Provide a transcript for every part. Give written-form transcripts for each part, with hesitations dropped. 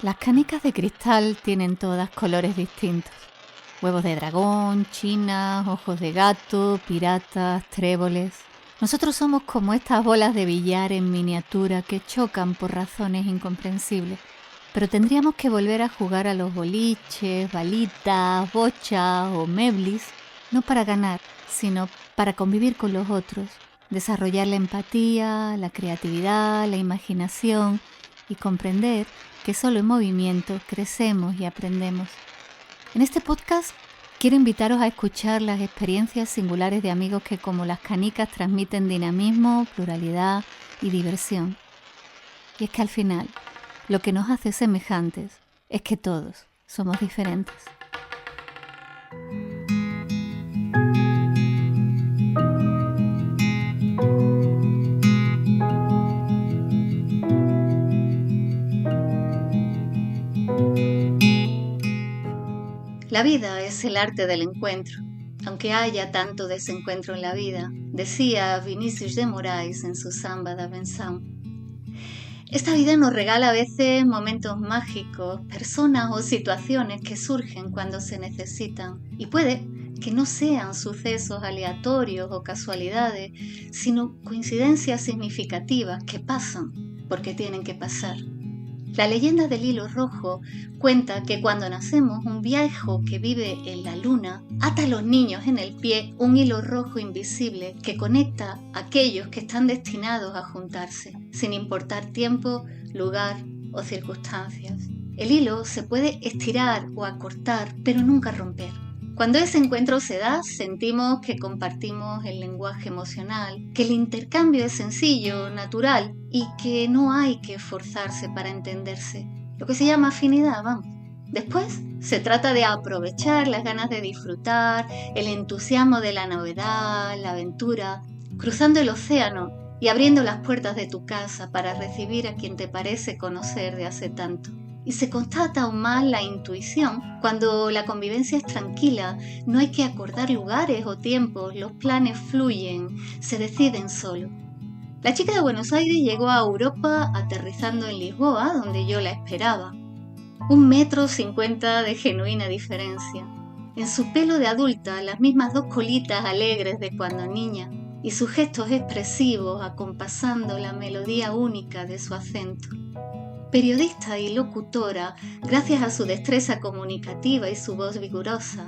Las canicas de cristal tienen todas colores distintos. Huevos de dragón, chinas, ojos de gato, piratas, tréboles. Nosotros somos como estas bolas de billar en miniatura que chocan por razones incomprensibles. Pero tendríamos que volver a jugar a los boliches, balitas, bochas o meblis, no para ganar, sino para convivir con los otros, desarrollar la empatía, la creatividad, la imaginación y comprender que solo en movimiento crecemos y aprendemos. En este podcast quiero invitaros a escuchar las experiencias singulares de amigos que, como las canicas, transmiten dinamismo, pluralidad y diversión. Y es que al final, lo que nos hace semejantes es que todos somos diferentes. La vida es el arte del encuentro, aunque haya tanto desencuentro en la vida, decía Vinícius de Moraes en su Samba da Benção. Esta vida nos regala a veces momentos mágicos, personas o situaciones que surgen cuando se necesitan, y puede que no sean sucesos aleatorios o casualidades, sino coincidencias significativas que pasan porque tienen que pasar. La leyenda del hilo rojo cuenta que cuando nacemos, un viejo que vive en la luna ata a los niños en el pie un hilo rojo invisible que conecta a aquellos que están destinados a juntarse, sin importar tiempo, lugar o circunstancias. El hilo se puede estirar o acortar, pero nunca romper. Cuando ese encuentro se da, sentimos que compartimos el lenguaje emocional, que el intercambio es sencillo, natural y que no hay que esforzarse para entenderse. Lo que se llama afinidad, vamos. Después se trata de aprovechar las ganas de disfrutar, el entusiasmo de la novedad, la aventura, cruzando el océano y abriendo las puertas de tu casa para recibir a quien te parece conocer de hace tanto. Y se constata aún más la intuición cuando la convivencia es tranquila, no hay que acordar lugares o tiempos, los planes fluyen, se deciden solo. La chica de Buenos Aires llegó a Europa aterrizando en Lisboa, donde yo la esperaba. 1,50 m de genuina diferencia. En su pelo de adulta, las mismas 2 colitas alegres de cuando niña, y sus gestos expresivos acompasando la melodía única de su acento. Periodista y locutora, gracias a su destreza comunicativa y su voz vigorosa,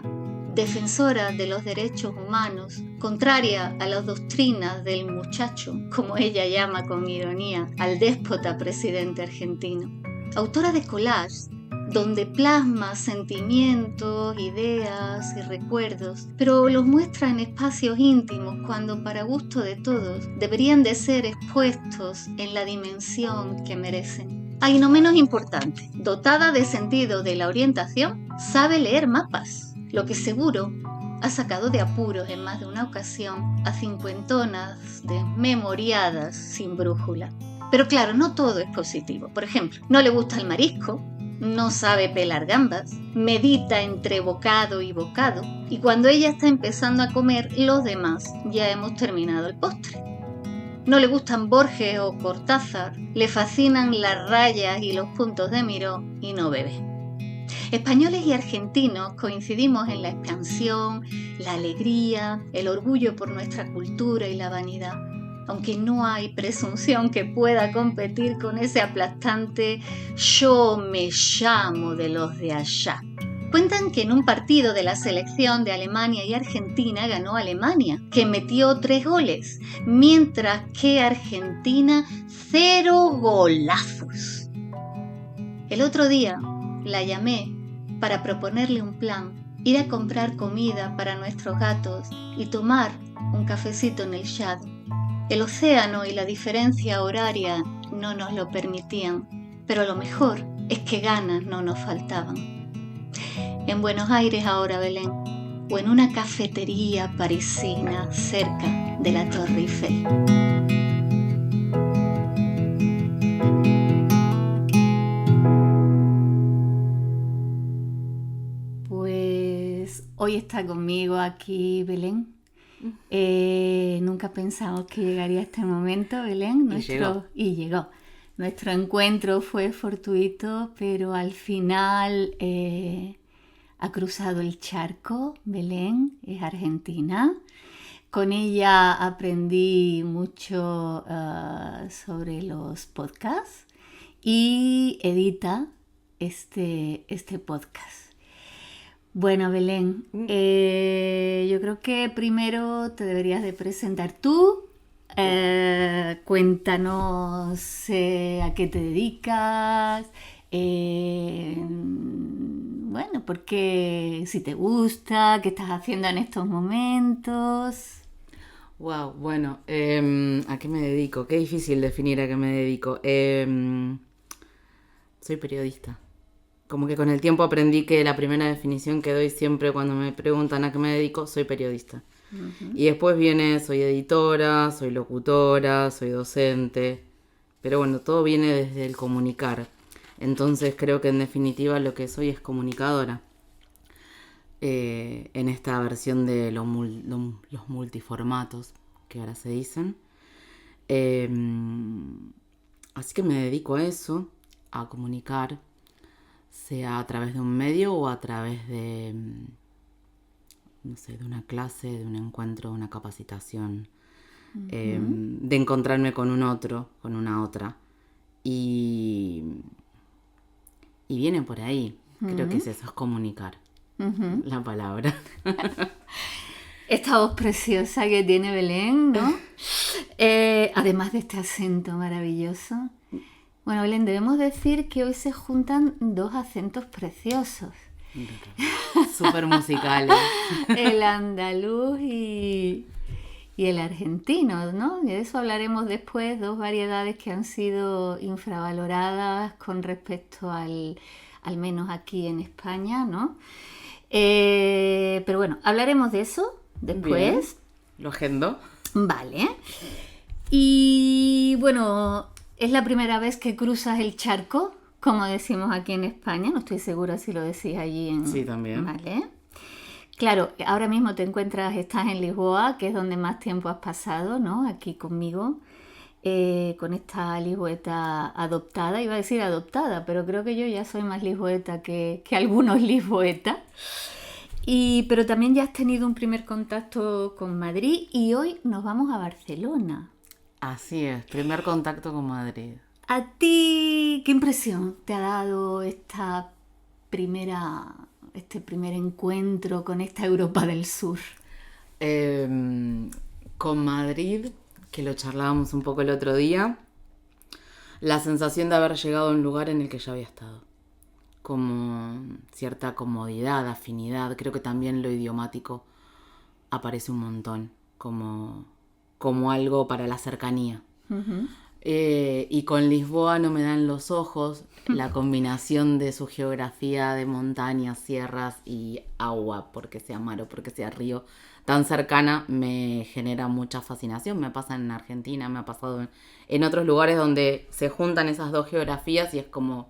defensora de los derechos humanos, contraria a las doctrinas del muchacho, como ella llama con ironía al déspota presidente argentino. Autora de collages, donde plasma sentimientos, ideas y recuerdos, pero los muestra en espacios íntimos cuando, para gusto de todos, deberían de ser expuestos en la dimensión que merecen. Y no menos importante, dotada de sentido de la orientación, sabe leer mapas, lo que seguro ha sacado de apuros en más de una ocasión a cincuentonas desmemoriadas sin brújula. Pero claro, no todo es positivo. Por ejemplo, no le gusta el marisco, no sabe pelar gambas, medita entre bocado y bocado, y cuando ella está empezando a comer, los demás ya hemos terminado el postre. No le gustan Borges o Cortázar, le fascinan las rayas y los puntos de Miró y no bebe. Españoles y argentinos coincidimos en la expansión, la alegría, el orgullo por nuestra cultura y la vanidad, aunque no hay presunción que pueda competir con ese aplastante "yo me llamo" de los de allá. Cuentan que en un partido de la selección de Alemania y Argentina ganó Alemania, que metió 3 goles, mientras que Argentina 0 golazos. El otro día la llamé para proponerle un plan, ir a comprar comida para nuestros gatos y tomar un cafecito en el Shadow. El océano y la diferencia horaria no nos lo permitían, pero lo mejor es que ganas no nos faltaban. En Buenos Aires ahora, Belén, o en una cafetería parisina cerca de la Torre Eiffel. Pues hoy está conmigo aquí Belén. Nunca pensamos que llegaría este momento, Belén. Y llegó. Y llegó. Nuestro encuentro fue fortuito, pero al final ha cruzado el charco. Belén es argentina. Con ella aprendí mucho sobre los podcasts y edita este podcast. Bueno, Belén, yo creo que primero te deberías de presentar tú. Cuéntanos a qué te dedicas, bueno, porque si te gusta, qué estás haciendo en estos momentos. Wow, bueno, ¿a qué me dedico? Qué difícil definir a qué me dedico. Soy periodista. Como que con el tiempo aprendí que la primera definición que doy siempre cuando me preguntan a qué me dedico, soy periodista. Uh-huh. Y después viene, soy editora, soy locutora, soy docente. Pero bueno, todo viene desde el comunicar. Entonces creo que en definitiva lo que soy es comunicadora. En esta versión de los multiformatos que ahora se dicen. Así que me dedico a eso, a comunicar, sea a través de un medio o a través de, no sé, de una clase, de un encuentro, una capacitación, de encontrarme con un otro, con una otra. Y viene por ahí, creo que es eso, es comunicar. La palabra. Esta voz preciosa que tiene Belén, ¿no? Además de este acento maravilloso. Bueno, Belén, debemos decir que hoy se juntan dos acentos preciosos. Súper musicales. El andaluz y el argentino, ¿no? De eso hablaremos después, dos variedades que han sido infravaloradas con respecto al menos aquí en España, ¿no? Pero bueno, hablaremos de eso después. Bien. Lo agendo. Vale. Y bueno, es la primera vez que cruzas el charco, como decimos aquí en España. No estoy segura si lo decís allí en... Sí, también. Vale. Claro, ahora mismo estás en Lisboa, que es donde más tiempo has pasado, ¿no? Aquí conmigo. Con esta lisboeta adoptada, iba a decir adoptada, pero creo que yo ya soy más lisboeta que algunos lisboetas. Pero también ya has tenido un primer contacto con Madrid y hoy nos vamos a Barcelona. Así es, primer contacto con Madrid. ¿A ti qué impresión te ha dado este primer encuentro con esta Europa del Sur? Con Madrid, que lo charlábamos un poco el otro día, la sensación de haber llegado a un lugar en el que ya había estado. Como cierta comodidad, afinidad. Creo que también lo idiomático aparece un montón como algo para la cercanía. Uh-huh. Y con Lisboa no me dan los ojos la combinación de su geografía de montañas, sierras y agua, porque sea mar o porque sea río, tan cercana, me genera mucha fascinación. Me pasa en Argentina, me ha pasado en otros lugares donde se juntan esas dos geografías y es como...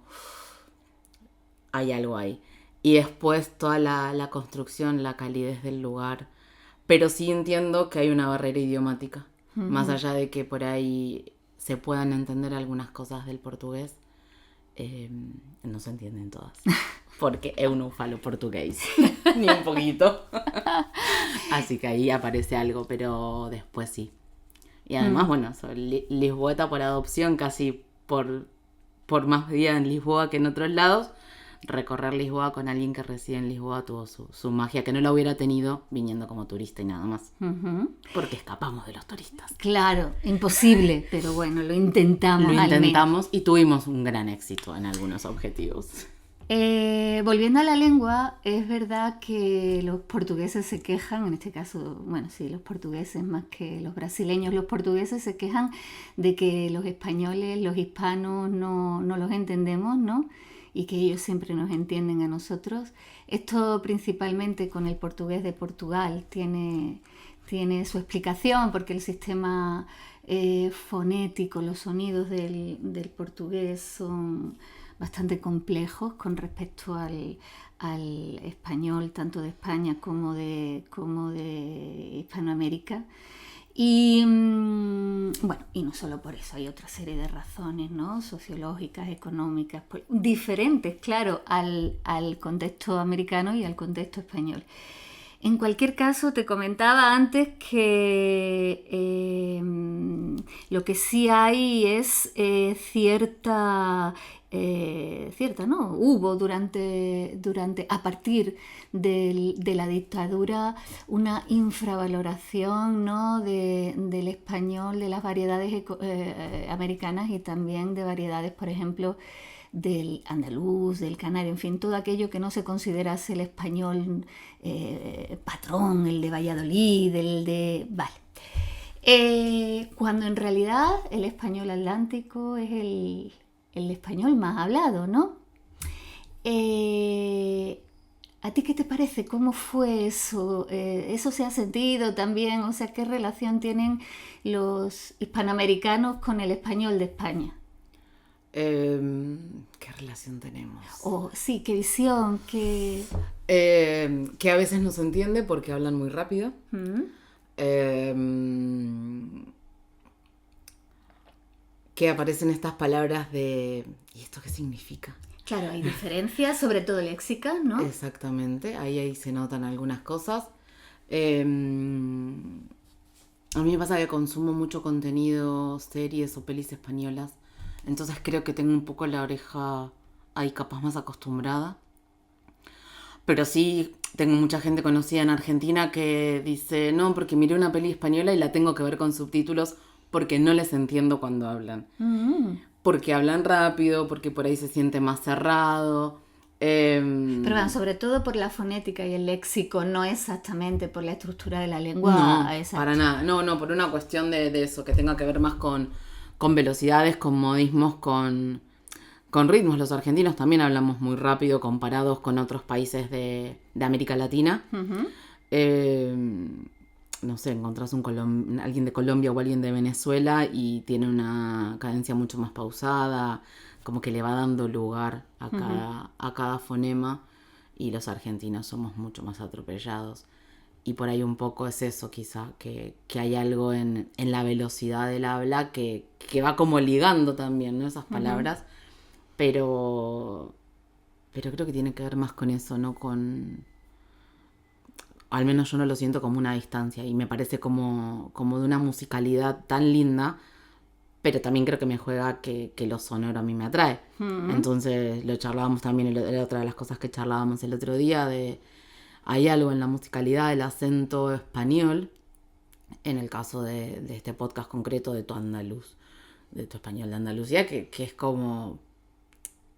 hay algo ahí. Y después toda la construcción, la calidez del lugar. Pero sí entiendo que hay una barrera idiomática. Uh-huh. Más allá de que por ahí se puedan entender algunas cosas del portugués, no se entienden todas. Porque eu non falo portugués. Ni un poquito. Así que ahí aparece algo, pero después sí. Y además, bueno, soy lisboeta por adopción, casi por más días en Lisboa que en otros lados. Recorrer Lisboa con alguien que reside en Lisboa tuvo su magia, que no la hubiera tenido viniendo como turista y nada más. Uh-huh. Porque escapamos de los turistas. Claro, imposible, pero bueno, lo intentamos. Lo intentamos y tuvimos un gran éxito en algunos objetivos. Volviendo a la lengua, es verdad que los portugueses se quejan, en este caso, bueno, sí, los portugueses más que los brasileños, los portugueses se quejan de que los españoles, los hispanos no los entendemos, ¿no? Y que ellos siempre nos entienden a nosotros. Esto principalmente con el portugués de Portugal tiene su explicación, porque el sistema fonético, los sonidos del portugués son bastante complejos con respecto al español, tanto de España como de Hispanoamérica. Y bueno, y no solo por eso, hay otra serie de razones, ¿no? Sociológicas, económicas, pues, diferentes, claro, al contexto americano y al contexto español. En cualquier caso, te comentaba antes que lo que sí hay es cierta, ¿no? Hubo a partir de la dictadura una infravaloración, ¿no? del español, de las variedades americanas y también de variedades, por ejemplo, del andaluz, del canario, en fin, todo aquello que no se considerase el español patrón, el de Valladolid, el de... Vale. Cuando en realidad el español atlántico es el español más hablado, ¿no? ¿A ti qué te parece? ¿Cómo fue eso? ¿Eso se ha sentido también? O sea, ¿qué relación tienen los hispanoamericanos con el español de España? ¿Qué relación tenemos? Sí, qué visión, qué... Que a veces no se entiende porque hablan muy rápido. Que aparecen estas palabras de... ¿y esto qué significa? Claro, hay diferencias, sobre todo léxicas, ¿no? Exactamente, ahí se notan algunas cosas. A mí me pasa que consumo mucho contenido, series o pelis españolas. Entonces creo que tengo un poco la oreja ahí capaz más acostumbrada. Pero sí, tengo mucha gente conocida en Argentina que dice, no, porque miré una peli española y la tengo que ver con subtítulos porque no les entiendo cuando hablan. Porque hablan rápido, porque por ahí se siente más cerrado. Pero bueno, sobre todo por la fonética y el léxico, no exactamente por la estructura de la lengua. No, para nada. No, por una cuestión de eso, que tenga que ver más con velocidades, con modismos, con ritmos. Los argentinos también hablamos muy rápido comparados con otros países de América Latina. No sé, encontrás alguien de Colombia o alguien de Venezuela y tiene una cadencia mucho más pausada, como que le va dando lugar a cada fonema, y los argentinos somos mucho más atropellados. Y por ahí un poco es eso, quizá, que hay algo en la velocidad del habla que va como ligando también, ¿no? Esas palabras. Pero creo que tiene que ver más con eso, ¿no? Al menos yo no lo siento como una distancia, y me parece como de una musicalidad tan linda, pero también creo que me juega que lo sonoro a mí me atrae. Entonces lo charlábamos también, era otra de las cosas que charlábamos el otro día, hay algo en la musicalidad del acento español, en el caso de este podcast concreto de Tu Andaluz, de Tu Español de Andalucía, que es como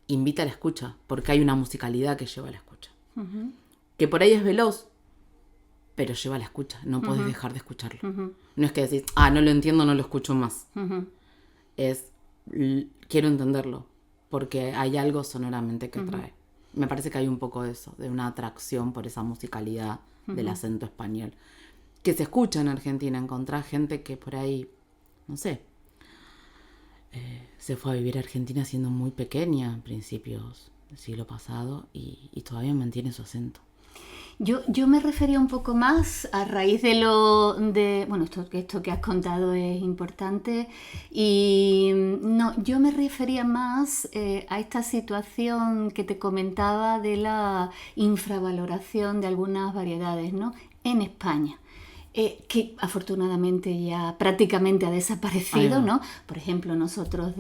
invita a la escucha, porque hay una musicalidad que lleva a la escucha. Que por ahí es veloz, pero lleva a la escucha, no podés dejar de escucharlo. No es que decís, no lo entiendo, no lo escucho más. Quiero entenderlo, porque hay algo sonoramente que trae. Me parece que hay un poco de eso, de una atracción por esa musicalidad del acento español, que se escucha en Argentina. Encontrar gente que por ahí, no sé, se fue a vivir a Argentina siendo muy pequeña, en principios del siglo pasado, y todavía mantiene su acento. Yo me refería un poco más a raíz bueno, esto que has contado es importante, y no, yo me refería más a esta situación que te comentaba de la infravaloración de algunas variedades, ¿no? En España. Que afortunadamente ya prácticamente ha desaparecido, ¿no? Por ejemplo, nosotros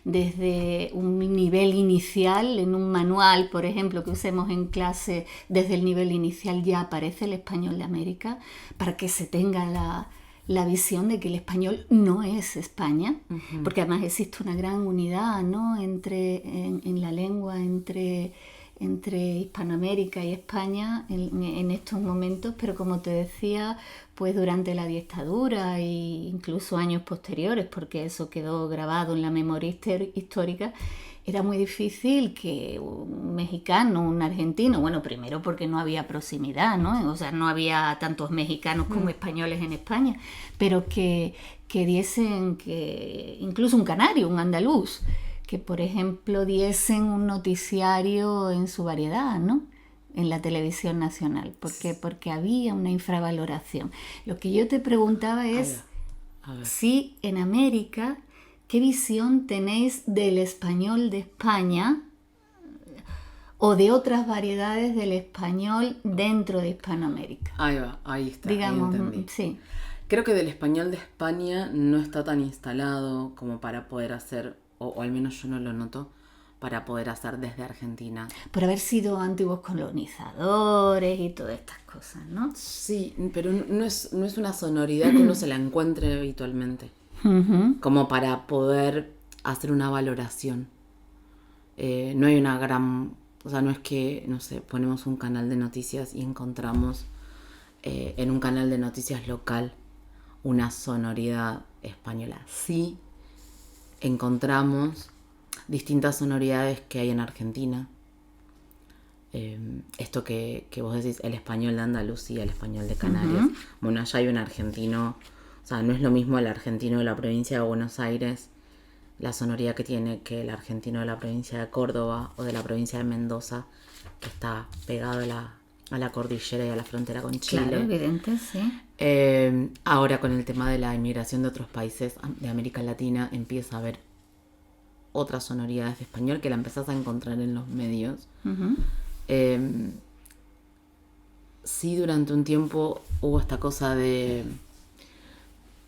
desde un nivel inicial, en un manual, por ejemplo, que usemos en clase, desde el nivel inicial ya aparece el español de América, para que se tenga la visión de que el español no es España, porque además existe una gran unidad, ¿no? en la lengua entre Hispanoamérica y España en estos momentos, pero como te decía, pues durante la dictadura e incluso años posteriores, porque eso quedó grabado en la memoria histórica, era muy difícil que un mexicano, un argentino, bueno, primero porque no había proximidad, ¿no? O sea, no había tantos mexicanos como españoles en España, pero que diesen, que incluso un canario, un andaluz, que por ejemplo diesen un noticiario en su variedad, ¿no? En la televisión nacional, porque había una infravaloración. Lo que yo te preguntaba es A ver. si en América, ¿qué visión tenéis del español de España o de otras variedades del español dentro de Hispanoamérica? Ahí va, ahí está, Digamos, ahí entendí. sí. Creo que del español de España no está tan instalado como para poder hacer, o al menos yo no lo noto, para poder hacer desde Argentina. Por haber sido antiguos colonizadores y todas estas cosas, ¿no? Sí, pero no es una sonoridad que uno se la encuentre habitualmente, Ujú. como para poder hacer una valoración. No hay una gran... O sea, no es que, no sé, ponemos un canal de noticias y encontramos en un canal de noticias local una sonoridad española. Sí encontramos distintas sonoridades que hay en Argentina. Esto que vos decís, el español de Andalucía, el español de Canarias. Uh-huh. Bueno, allá hay un argentino, o sea, no es lo mismo el argentino de la provincia de Buenos Aires, la sonoridad que tiene, que el argentino de la provincia de Córdoba o de la provincia de Mendoza, que está pegado a la cordillera y a la frontera con Chile. Claro, evidente, sí. Ahora con el tema de la inmigración de otros países de América Latina empieza a haber otras sonoridades de español que la empezás a encontrar en los medios. Uh-huh. Sí, durante un tiempo hubo esta cosa de...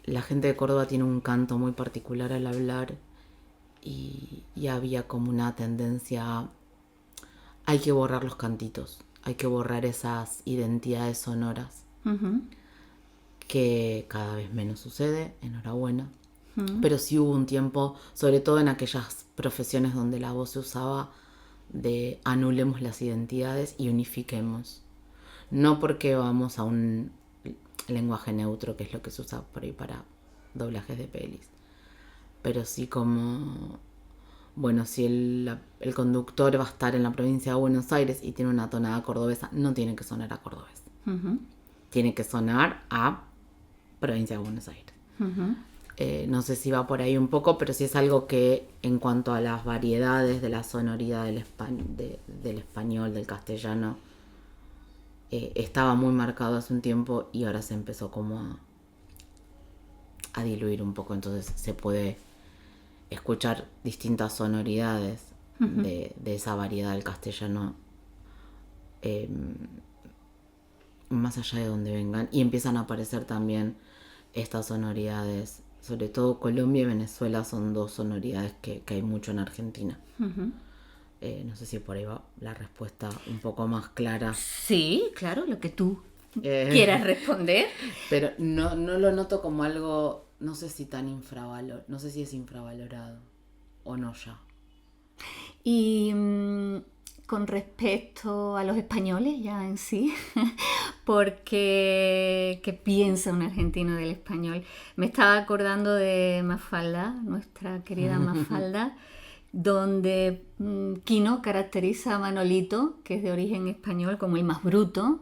La gente de Córdoba tiene un canto muy particular al hablar y había como una tendencia a... Hay que borrar los cantitos, hay que borrar esas identidades sonoras. Uh-huh. Que cada vez menos sucede, enhorabuena. Uh-huh. Pero sí hubo un tiempo, sobre todo en aquellas profesiones donde la voz se usaba, de anulemos las identidades y unifiquemos. No porque vamos a un lenguaje neutro, que es lo que se usa por ahí para doblajes de pelis, pero sí como, bueno, si el conductor va a estar en la provincia de Buenos Aires y tiene una tonada cordobesa, no tiene que sonar a cordobés. Uh-huh. Tiene que sonar a provincia de Buenos Aires. Uh-huh. No sé si va por ahí un poco, pero sí es algo que en cuanto a las variedades de la sonoridad del español, del castellano, estaba muy marcado hace un tiempo y ahora se empezó como a diluir un poco. Entonces se puede escuchar distintas sonoridades Uh-huh. de esa variedad del castellano más allá de donde vengan, y empiezan a aparecer también estas sonoridades. Sobre todo Colombia y Venezuela son dos sonoridades que hay mucho en Argentina. Uh-huh. No sé si por ahí va la respuesta un poco más clara. Sí, claro, lo que tú quieras responder. Pero no lo noto como algo, no sé si tan infravalorado, no sé si es infravalorado o no ya. Y con respecto a los españoles ya en sí, porque ¿qué piensa un argentino del español? Me estaba acordando de Mafalda, nuestra querida Mafalda, donde Quino caracteriza a Manolito, que es de origen español, como el más bruto,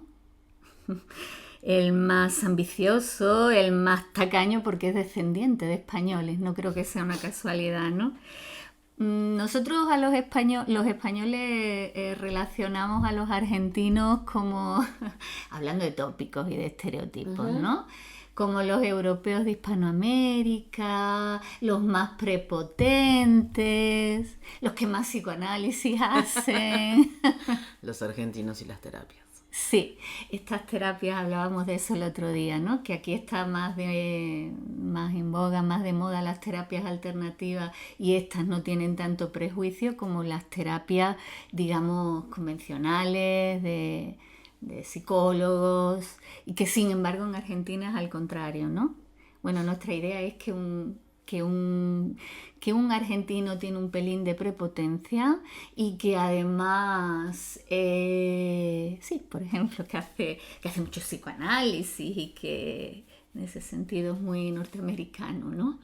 el más ambicioso, el más tacaño, porque es descendiente de españoles. No creo que sea una casualidad, ¿no? Nosotros los españoles relacionamos a los argentinos como, hablando de tópicos y de estereotipos, Uh-huh. ¿no? Como los europeos de Hispanoamérica, los más prepotentes, los que más psicoanálisis hacen. Los argentinos y las terapias. Sí, estas terapias, hablábamos de eso el otro día, ¿no? Que aquí está más en boga, más de moda las terapias alternativas y estas no tienen tanto prejuicio como las terapias, digamos, convencionales de psicólogos, y que sin embargo en Argentina es al contrario, ¿no? Bueno, nuestra idea es que un argentino tiene un pelín de prepotencia y que además, sí, por ejemplo, que hace mucho psicoanálisis y que en ese sentido es muy norteamericano, ¿no?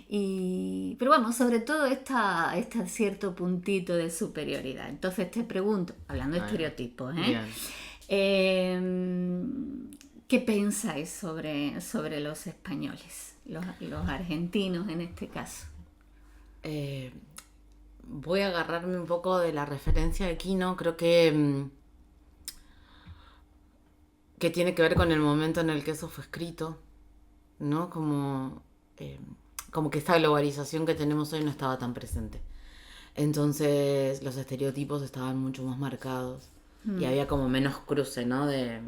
Pero vamos, sobre todo está cierto puntito de superioridad. Entonces te pregunto, hablando de estereotipos, ¿qué pensáis sobre los españoles, los argentinos en este caso? Voy a agarrarme un poco de la referencia de Quino. Creo que tiene que ver con el momento en el que eso fue escrito, ¿no? Como como que esta globalización que tenemos hoy no estaba tan presente. Entonces los estereotipos estaban mucho más marcados y había como menos cruce, ¿no? De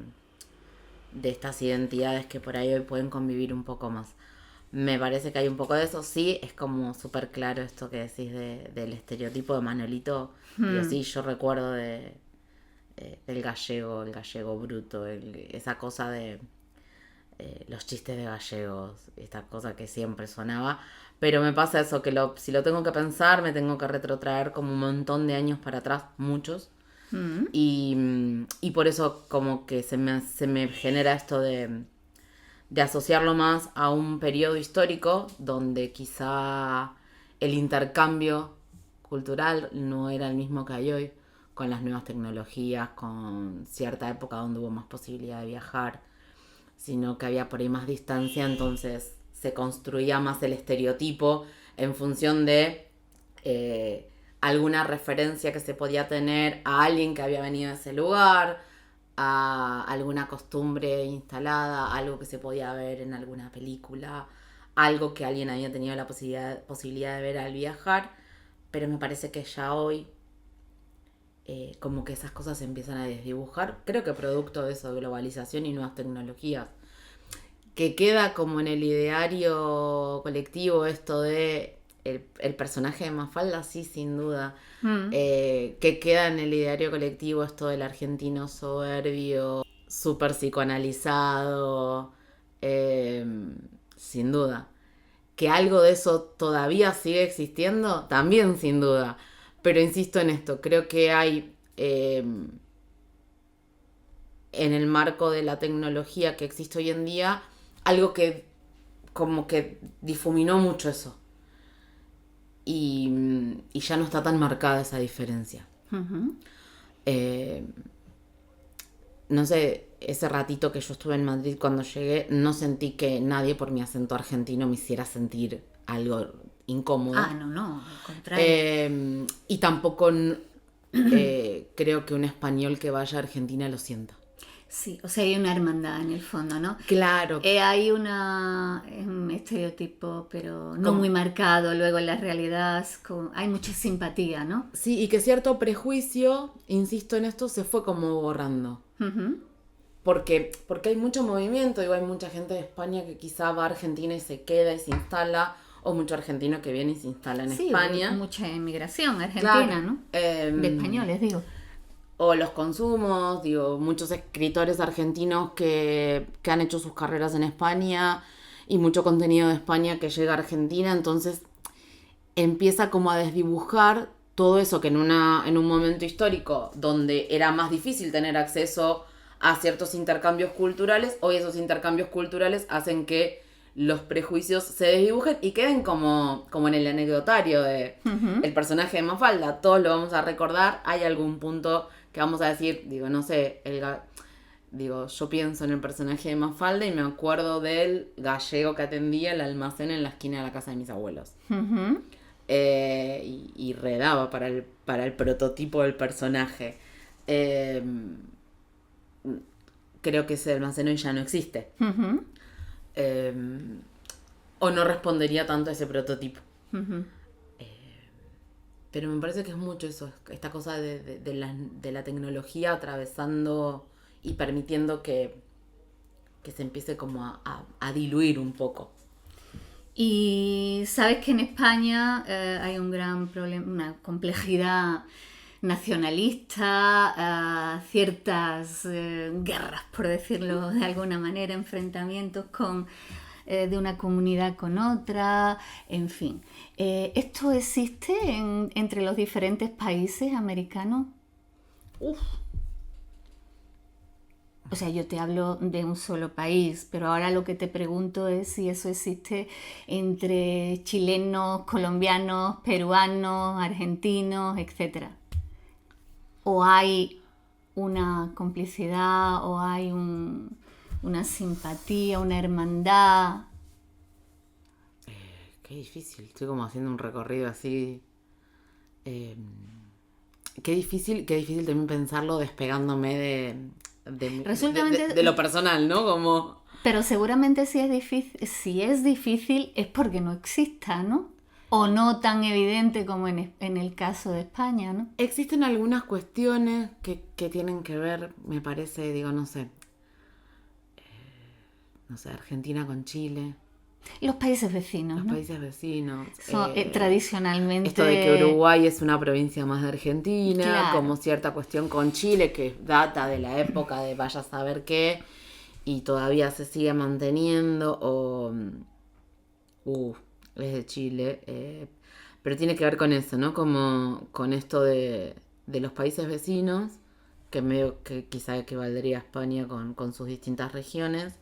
estas identidades que por ahí hoy pueden convivir un poco más. Me parece que hay un poco de eso. Sí, es como súper claro esto que decís del estereotipo de Manolito. Y así yo recuerdo del el gallego bruto, esa cosa de los chistes de gallegos, esta cosa que siempre sonaba. Pero me pasa eso, que si lo tengo que pensar, me tengo que retrotraer como un montón de años para atrás, muchos. Y por eso como que se me genera esto de asociarlo más a un periodo histórico donde quizá el intercambio cultural no era el mismo que hay hoy, con las nuevas tecnologías, con cierta época donde hubo más posibilidad de viajar, sino que había por ahí más distancia, entonces se construía más el estereotipo en función de alguna referencia que se podía tener a alguien que había venido a ese lugar, a alguna costumbre instalada, algo que se podía ver en alguna película, algo que alguien había tenido la posibilidad de ver al viajar, pero me parece que ya hoy como que esas cosas se empiezan a desdibujar, creo que producto de eso, de globalización y nuevas tecnologías, que queda como en el ideario colectivo esto de el personaje de Mafalda, sí, sin duda. Que queda en el ideario colectivo esto del argentino soberbio, súper psicoanalizado, sin duda. Que algo de eso todavía sigue existiendo, también sin duda. Pero insisto en esto, creo que hay en el marco de la tecnología que existe hoy en día, algo que como que difuminó mucho eso. Y ya no está tan marcada esa diferencia. No sé, ese ratito que yo estuve en Madrid cuando llegué, no sentí que nadie por mi acento argentino me hiciera sentir algo incómodo. No, al contrario. Y tampoco creo que un español que vaya a Argentina lo sienta. Sí, o sea, hay una hermandad en el fondo, ¿no? Claro. Hay un estereotipo, pero no muy marcado. Luego en la realidad hay mucha simpatía, ¿no? Sí, y que cierto prejuicio, insisto en esto, se fue como borrando. Porque hay mucho movimiento, digo, hay mucha gente de España que quizá va a Argentina y se queda y se instala, o mucho argentino que viene y se instala en España. Sí, mucha inmigración argentina, claro, ¿no? De españoles, digo. O los consumos, digo, muchos escritores argentinos que han hecho sus carreras en España y mucho contenido de España que llega a Argentina, entonces empieza como a desdibujar todo eso que en un momento histórico donde era más difícil tener acceso a ciertos intercambios culturales, hoy esos intercambios culturales hacen que los prejuicios se desdibujen y queden como en el anecdotario de el personaje de Mafalda. Todos lo vamos a recordar, hay algún punto que vamos a decir, digo, no sé, yo pienso en el personaje de Mafalda y me acuerdo del gallego que atendía el almacén en la esquina de la casa de mis abuelos. Y redaba para el prototipo del personaje. Creo que ese almacén hoy ya no existe. O no respondería tanto a ese prototipo. Pero me parece que es mucho eso, esta cosa de la tecnología atravesando y permitiendo que se empiece como a diluir un poco. Y sabes que en España hay un gran problema, una complejidad nacionalista, ciertas guerras, por decirlo de alguna manera, enfrentamientos de una comunidad con otra, en fin. ¿Esto existe entre los diferentes países americanos? Uf. O sea, yo te hablo de un solo país, pero ahora lo que te pregunto es si eso existe entre chilenos, colombianos, peruanos, argentinos, etc. ¿O hay una complicidad, o hay una simpatía, una hermandad? Qué difícil, estoy como haciendo un recorrido así. Qué difícil también pensarlo despegándome de lo personal, ¿no? Como... Pero seguramente si es difícil es porque no exista, ¿no? O no tan evidente como en el caso de España, ¿no? Existen algunas cuestiones que tienen que ver, me parece, digo, no sé, Argentina con Chile. Los países vecinos, Los ¿no? países vecinos. Son, tradicionalmente... Esto de que Uruguay es una provincia más de Argentina, Claro. como cierta cuestión con Chile que data de la época de vaya a saber qué, y todavía se sigue manteniendo, o... es de Chile, pero tiene que ver con eso, ¿no? Como con esto de los países vecinos, que medio que quizá equivaldría a España con sus distintas regiones.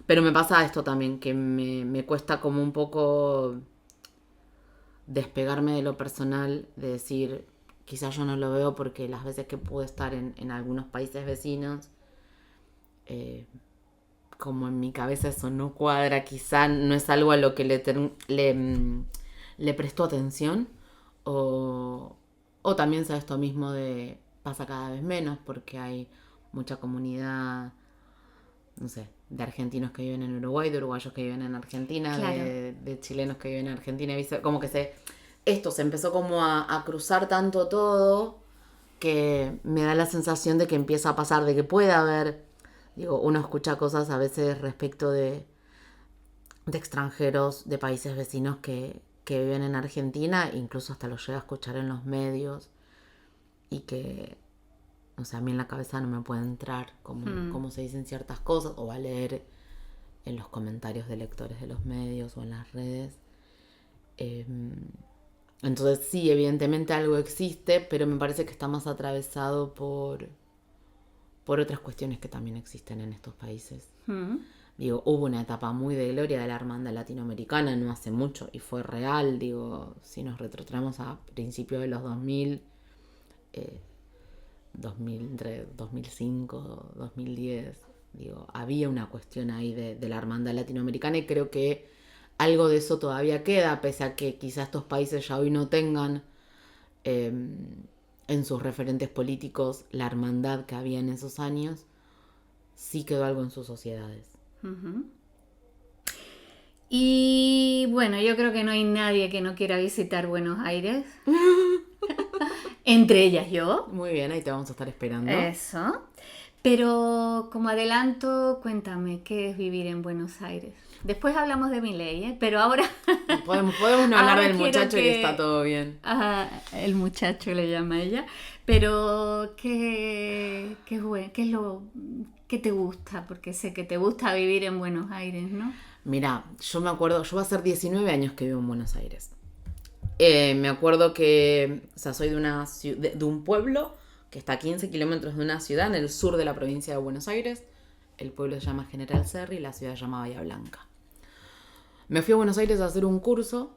Pero me pasa esto también, que me cuesta como un poco despegarme de lo personal, de decir, quizás yo no lo veo porque las veces que pude estar en algunos países vecinos, como en mi cabeza eso no cuadra, quizá no es algo a lo que le presto atención, o también sea esto mismo de pasa cada vez menos porque hay mucha comunidad, no sé, de argentinos que viven en Uruguay, de uruguayos que viven en Argentina, Claro. de chilenos que viven en Argentina, como que esto se empezó como a cruzar tanto todo, que me da la sensación de que empieza a pasar, de que puede haber, digo, uno escucha cosas a veces respecto de extranjeros de países vecinos que viven en Argentina, incluso hasta lo llega a escuchar en los medios, y que, o sea, a mí en la cabeza no me puede entrar como se dicen ciertas cosas, o a leer en los comentarios de lectores de los medios o en las redes. Entonces sí, evidentemente algo existe, pero me parece que está más atravesado por otras cuestiones que también existen en estos países. Digo, hubo una etapa muy de gloria de la hermandad latinoamericana no hace mucho y fue real, digo, si nos retrotraemos a principios de los 2000, entre 2005, 2010, digo, había una cuestión ahí de la hermandad latinoamericana, y creo que algo de eso todavía queda, pese a que quizás estos países ya hoy no tengan en sus referentes políticos la hermandad que había en esos años. Sí quedó algo en sus sociedades. Y bueno, yo creo que no hay nadie que no quiera visitar Buenos Aires. Entre ellas yo. Muy bien, ahí te vamos a estar esperando. Eso. Pero como adelanto, cuéntame, ¿qué es vivir en Buenos Aires? Después hablamos de Milei, ¿eh? Pero ahora... Podemos no hablar ahora del quiero muchacho y está todo bien. El muchacho le llama a ella. Pero, ¿qué es lo que te gusta? Porque sé que te gusta vivir en Buenos Aires, ¿no? Mira, yo me acuerdo, yo va a ser 19 años que vivo en Buenos Aires. Me acuerdo que, o sea, soy de un pueblo que está a 15 kilómetros de una ciudad en el sur de la provincia de Buenos Aires. El pueblo se llama General Serri y la ciudad se llama Bahía Blanca. Me fui a Buenos Aires a hacer un curso.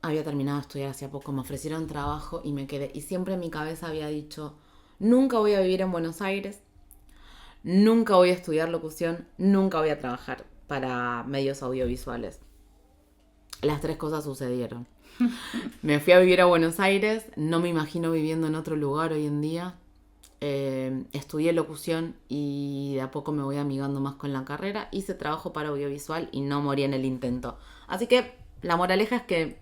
Había terminado de estudiar hacía poco, me ofrecieron trabajo y me quedé. Y siempre en mi cabeza había dicho, nunca voy a vivir en Buenos Aires, nunca voy a estudiar locución, nunca voy a trabajar para medios audiovisuales. Las tres cosas sucedieron. Me fui a vivir a Buenos Aires, no me imagino viviendo en otro lugar hoy en día. Estudié locución y de a poco me voy amigando más con la carrera. Hice trabajo para audiovisual y no morí en el intento. Así que la moraleja es que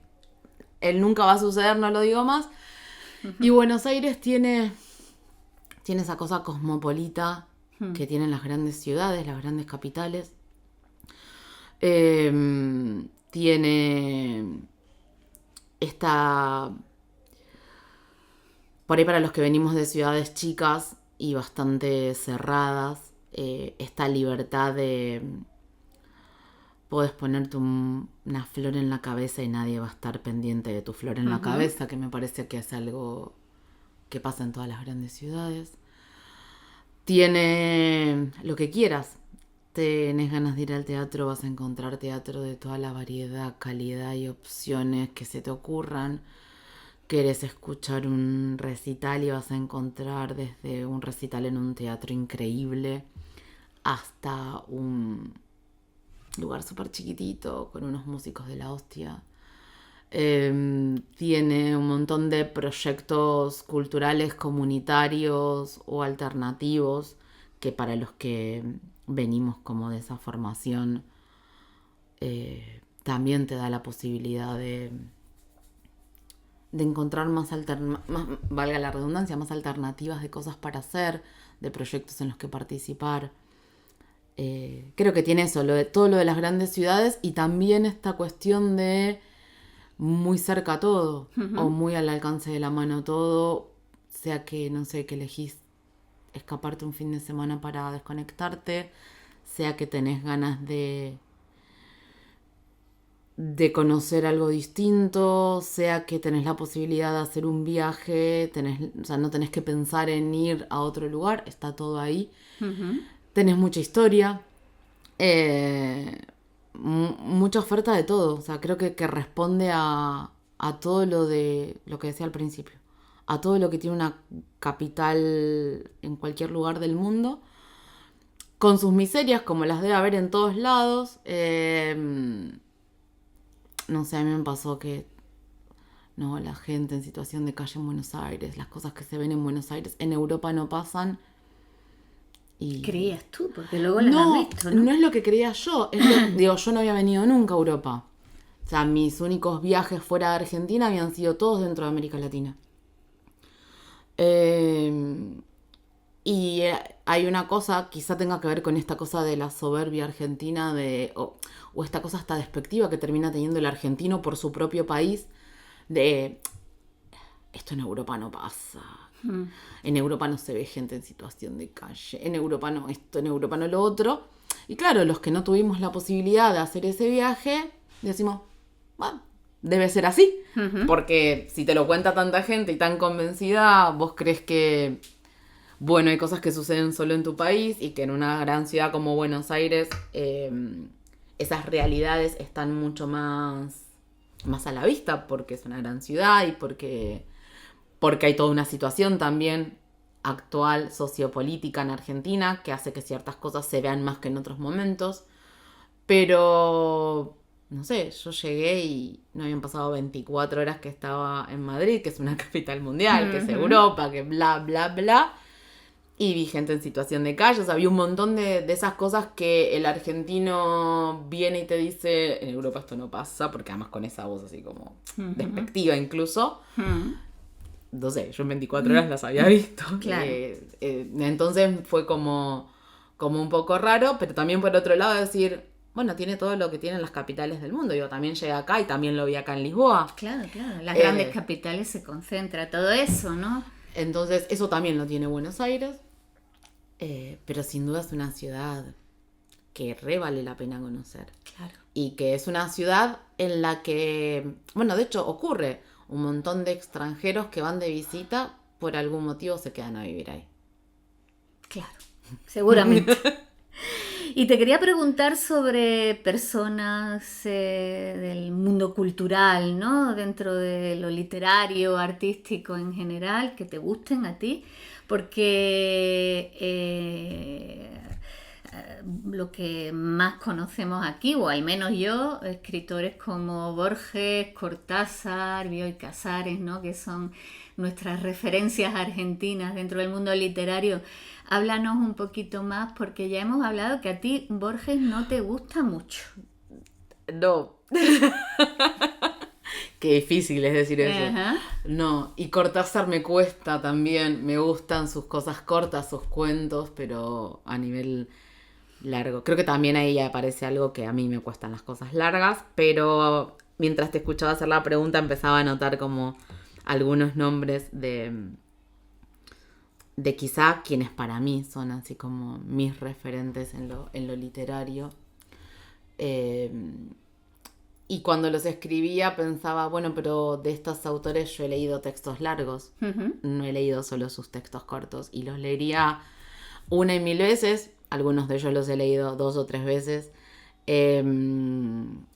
él nunca va a suceder, no lo digo más. Y Buenos Aires tiene esa cosa cosmopolita que tienen las grandes ciudades, las grandes capitales. Tiene esta... Por ahí, para los que venimos de ciudades chicas y bastante cerradas, esta libertad de... Podés ponerte una flor en la cabeza y nadie va a estar pendiente de tu flor en la cabeza, que me parece que es algo que pasa en todas las grandes ciudades. Tiene lo que quieras. Tenés ganas de ir al teatro, vas a encontrar teatro de toda la variedad, calidad y opciones que se te ocurran. Querés escuchar un recital y vas a encontrar desde un recital en un teatro increíble hasta un lugar súper chiquitito con unos músicos de la hostia. Tiene un montón de proyectos culturales, comunitarios o alternativos que para los que venimos como de esa formación, también te da la posibilidad de encontrar más, valga la redundancia, más alternativas de cosas para hacer, de proyectos en los que participar. Creo que tiene eso, todo lo de las grandes ciudades, y también esta cuestión de muy cerca todo, o muy al alcance de la mano todo, sea que, no sé, que elegís escaparte un fin de semana para desconectarte, sea que tenés ganas de conocer algo distinto, sea que tenés la posibilidad de hacer un viaje, o sea, no tenés que pensar en ir a otro lugar, está todo ahí. Tenés mucha historia, mucha oferta de todo. O sea, creo que responde a todo lo que decía al principio, a todo lo que tiene una capital en cualquier lugar del mundo, con sus miserias como las debe haber en todos lados. No sé, a mí me pasó que la gente en situación de calle en Buenos Aires, las cosas que se ven en Buenos Aires, en Europa no pasan. Y creías tú, porque luego las has visto, ¿no? No es lo que creía yo. Yo no había venido nunca a Europa. O sea, mis únicos viajes fuera de Argentina habían sido todos dentro de América Latina. Y hay una cosa, quizá tenga que ver con esta cosa de la soberbia argentina, o esta cosa hasta despectiva que termina teniendo el argentino por su propio país, de esto en Europa no pasa. En Europa no se ve gente en situación de calle, en Europa no esto, en Europa no lo otro. Y claro, los que no tuvimos la posibilidad de hacer ese viaje, decimos, bueno, debe ser así. Porque si te lo cuenta tanta gente y tan convencida, vos crees que, bueno, hay cosas que suceden solo en tu país, y que en una gran ciudad como Buenos Aires esas realidades están mucho más a la vista, porque es una gran ciudad y porque hay toda una situación también actual sociopolítica en Argentina que hace que ciertas cosas se vean más que en otros momentos. Pero, no sé, yo llegué y no habían pasado 24 horas que estaba en Madrid, que es una capital mundial, que es Europa, que bla, bla, bla. Y vi gente en situación de calle. O sea, había un montón de esas cosas que el argentino viene y te dice, en Europa esto no pasa, porque además con esa voz así como despectiva incluso. No sé, yo en 24 horas las había visto. Claro. Entonces fue como un poco raro, pero también por otro lado decir, bueno, tiene todo lo que tienen las capitales del mundo. Yo también llegué acá y también lo vi acá en Lisboa. Claro. Las grandes capitales se concentra todo eso, ¿no? Entonces eso también lo tiene Buenos Aires. Pero sin duda es una ciudad que re vale la pena conocer. Claro. Y que es una ciudad en la que, bueno, de hecho ocurre, un montón de extranjeros que van de visita, por algún motivo se quedan a vivir ahí. Claro, seguramente. Y te quería preguntar sobre personas del mundo cultural, ¿no? Dentro de lo literario, artístico en general, que te gusten a ti, porque lo que más conocemos aquí, o al menos yo, escritores como Borges, Cortázar, Bioy Casares, ¿no? Que son nuestras referencias argentinas dentro del mundo literario. Háblanos un poquito más, porque ya hemos hablado que a ti Borges no te gusta mucho. No. Qué difícil es decir eso. Ajá. No, y Cortázar me cuesta también. Me gustan sus cosas cortas, sus cuentos, pero a nivel largo. Creo que también ahí aparece algo que a mí me cuestan las cosas largas, pero mientras te escuchaba hacer la pregunta empezaba a notar como algunos nombres de quizá quienes para mí son así como mis referentes en lo literario. Y cuando los escribía pensaba, bueno, pero de estos autores yo he leído textos largos. No he leído solo sus textos cortos. Y los leería una y mil veces. Algunos de ellos los he leído 2 o 3 veces.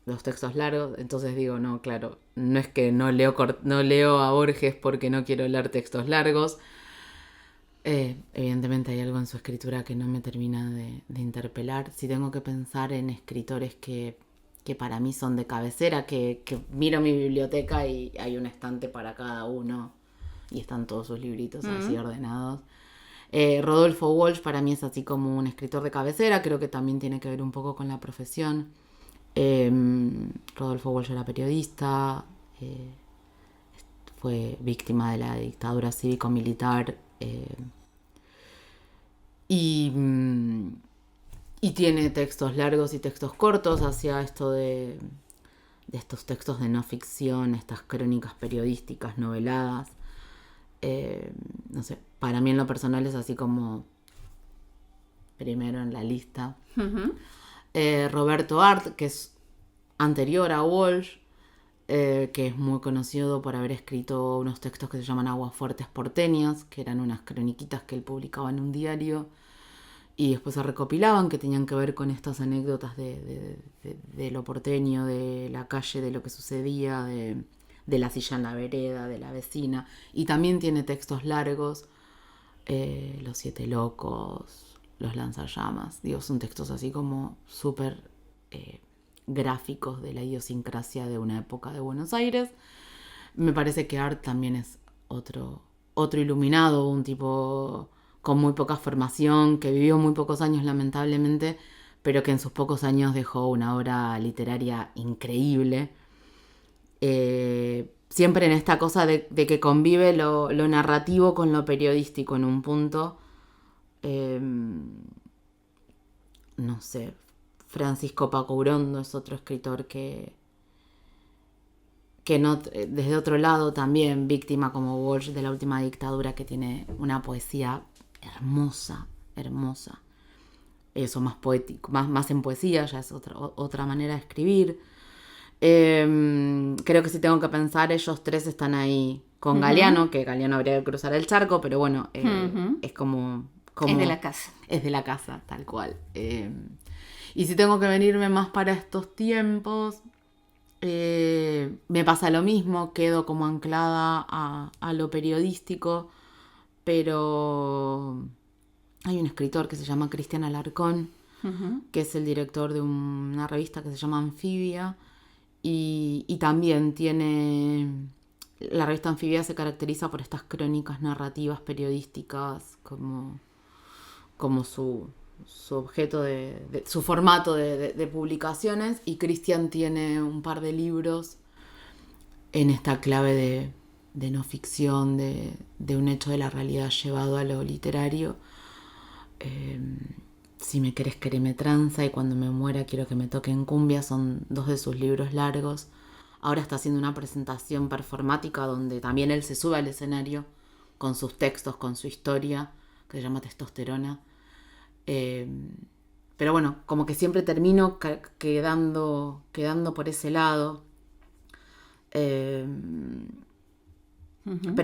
Los textos largos. Entonces digo, no, claro, no es que no leo a Borges porque no quiero leer textos largos. Evidentemente hay algo en su escritura que no me termina de interpelar. Si tengo que pensar en escritores que para mí son de cabecera, que miro mi biblioteca y hay un estante para cada uno y están todos sus libritos así ordenados. Rodolfo Walsh para mí es así como un escritor de cabecera, creo que también tiene que ver un poco con la profesión. Rodolfo Walsh era periodista, fue víctima de la dictadura cívico-militar y tiene textos largos y textos cortos hacia esto de estos textos de no ficción, estas crónicas periodísticas noveladas. No sé, para mí en lo personal es así como primero en la lista. Ujú. Roberto Art, que es anterior a Walsh, que es muy conocido por haber escrito unos textos que se llaman Aguafuertes porteñas, que eran unas croniquitas que él publicaba en un diario y después se recopilaban, que tenían que ver con estas anécdotas de lo porteño, de la calle, de lo que sucedía, de la silla en la vereda, de la vecina. Y también tiene textos largos, Los Siete Locos, Los Lanzallamas. Digo, son textos así como súper gráficos de la idiosincrasia de una época de Buenos Aires. Me parece que Art también es otro iluminado, un tipo con muy poca formación, que vivió muy pocos años lamentablemente, pero que en sus pocos años dejó una obra literaria increíble. Siempre en esta cosa de que convive lo narrativo con lo periodístico en un punto. No sé, Francisco Paco Urondo es otro escritor que no, desde otro lado también, víctima como Walsh de la última dictadura, que tiene una poesía hermosa, hermosa. Eso más poético, más en poesía, ya es otra manera de escribir. Creo que si tengo que pensar, ellos tres están ahí con Galeano, que Galeano habría que cruzar el charco, pero bueno, es como... Es de la casa. Es de la casa, tal cual. Y si tengo que venirme más para estos tiempos, me pasa lo mismo, quedo como anclada a lo periodístico, pero hay un escritor que se llama Cristian Alarcón, que es el director de una revista que se llama Anfibia, y también tiene... La revista Anfibia se caracteriza por estas crónicas narrativas periodísticas como su objeto su formato de publicaciones, y Cristian tiene un par de libros en esta clave de no ficción, de un hecho de la realidad llevado a lo literario. Si me querés, quereme tranza, y Cuando me muera quiero que me toquen cumbia, son dos de sus libros largos. Ahora está haciendo una presentación performática donde también él se sube al escenario con sus textos, con su historia, que se llama Testosterona. Pero bueno, como que siempre termino quedando por ese lado. Pero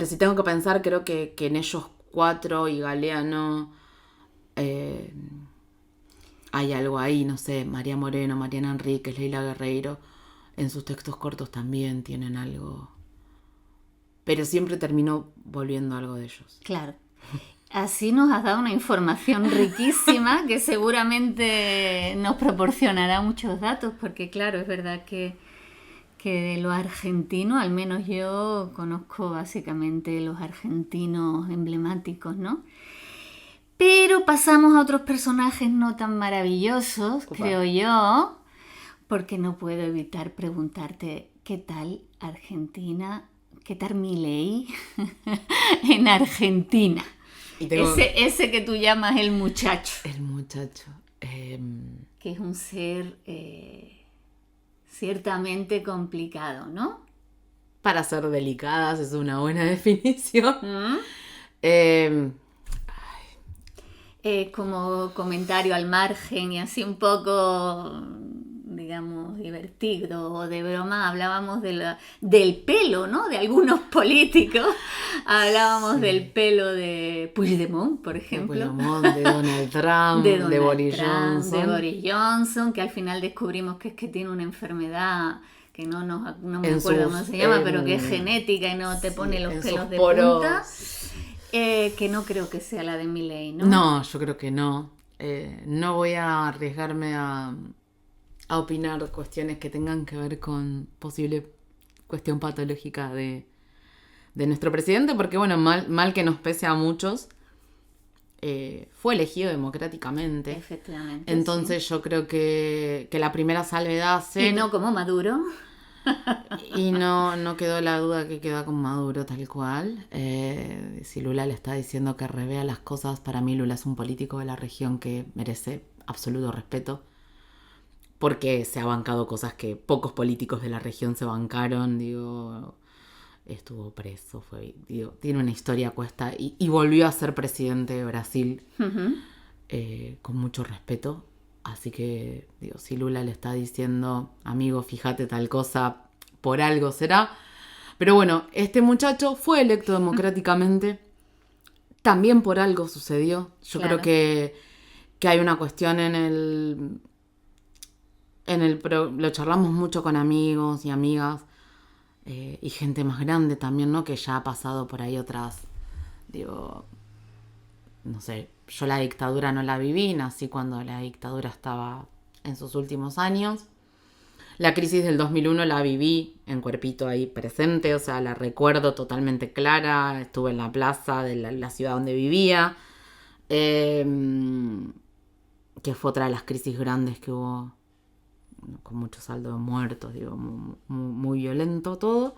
si tengo que pensar, creo que en ellos cuatro y Galeano hay algo ahí, no sé, María Moreno, Mariana Enríquez, Leila Guerreiro, en sus textos cortos también tienen algo. Pero siempre termino volviendo a algo de ellos. Claro. Así nos has dado una información riquísima que seguramente nos proporcionará muchos datos, porque claro, es verdad que de los argentinos, al menos yo conozco básicamente los argentinos emblemáticos, ¿no? Pero pasamos a otros personajes no tan maravillosos, creo yo, porque no puedo evitar preguntarte, ¿qué tal Argentina? ¿Qué tal Milei en Argentina? Ese que tú llamas el muchacho. El muchacho. Que es un ser ciertamente complicado, ¿no? Para ser delicadas es una buena definición. Como comentario al margen y así un poco, digamos, divertido o de broma, hablábamos del pelo, ¿no? De algunos políticos. Hablábamos del pelo de Puigdemont, por ejemplo. De Puigdemont, de Donald Trump, de Boris Johnson. De Boris Johnson, que al final descubrimos que es que tiene una enfermedad que no me acuerdo cómo se llama, pero que es genética y no te pone los pelos de punta. Que no creo que sea la de Milei, ¿no? No, yo creo que no. No voy a arriesgarme a opinar cuestiones que tengan que ver con posible cuestión patológica de nuestro presidente, porque bueno, mal que nos pese a muchos, fue elegido democráticamente. Efectivamente. Entonces yo creo que la primera salvedad a hacer... Y no como Maduro. Y no quedó la duda que queda con Maduro tal cual. Si Lula le está diciendo que revea las cosas, para mí Lula es un político de la región que merece absoluto respeto. Porque se ha bancado cosas que pocos políticos de la región se bancaron, estuvo preso, tiene una historia cuesta y volvió a ser presidente de Brasil con mucho respeto. Así que, si Lula le está diciendo, amigo, fíjate tal cosa, por algo será. Pero bueno, este muchacho fue electo democráticamente, también por algo sucedió. Yo creo que hay una cuestión lo charlamos mucho con amigos y amigas y gente más grande también, ¿no? Que ya ha pasado por ahí otras, no sé, yo la dictadura no la viví, nací cuando la dictadura estaba en sus últimos años. La crisis del 2001 la viví en cuerpito ahí presente, o sea, la recuerdo totalmente clara, estuve en la plaza de la ciudad donde vivía, que fue otra de las crisis grandes que hubo, con mucho saldo de muertos, muy, muy violento todo.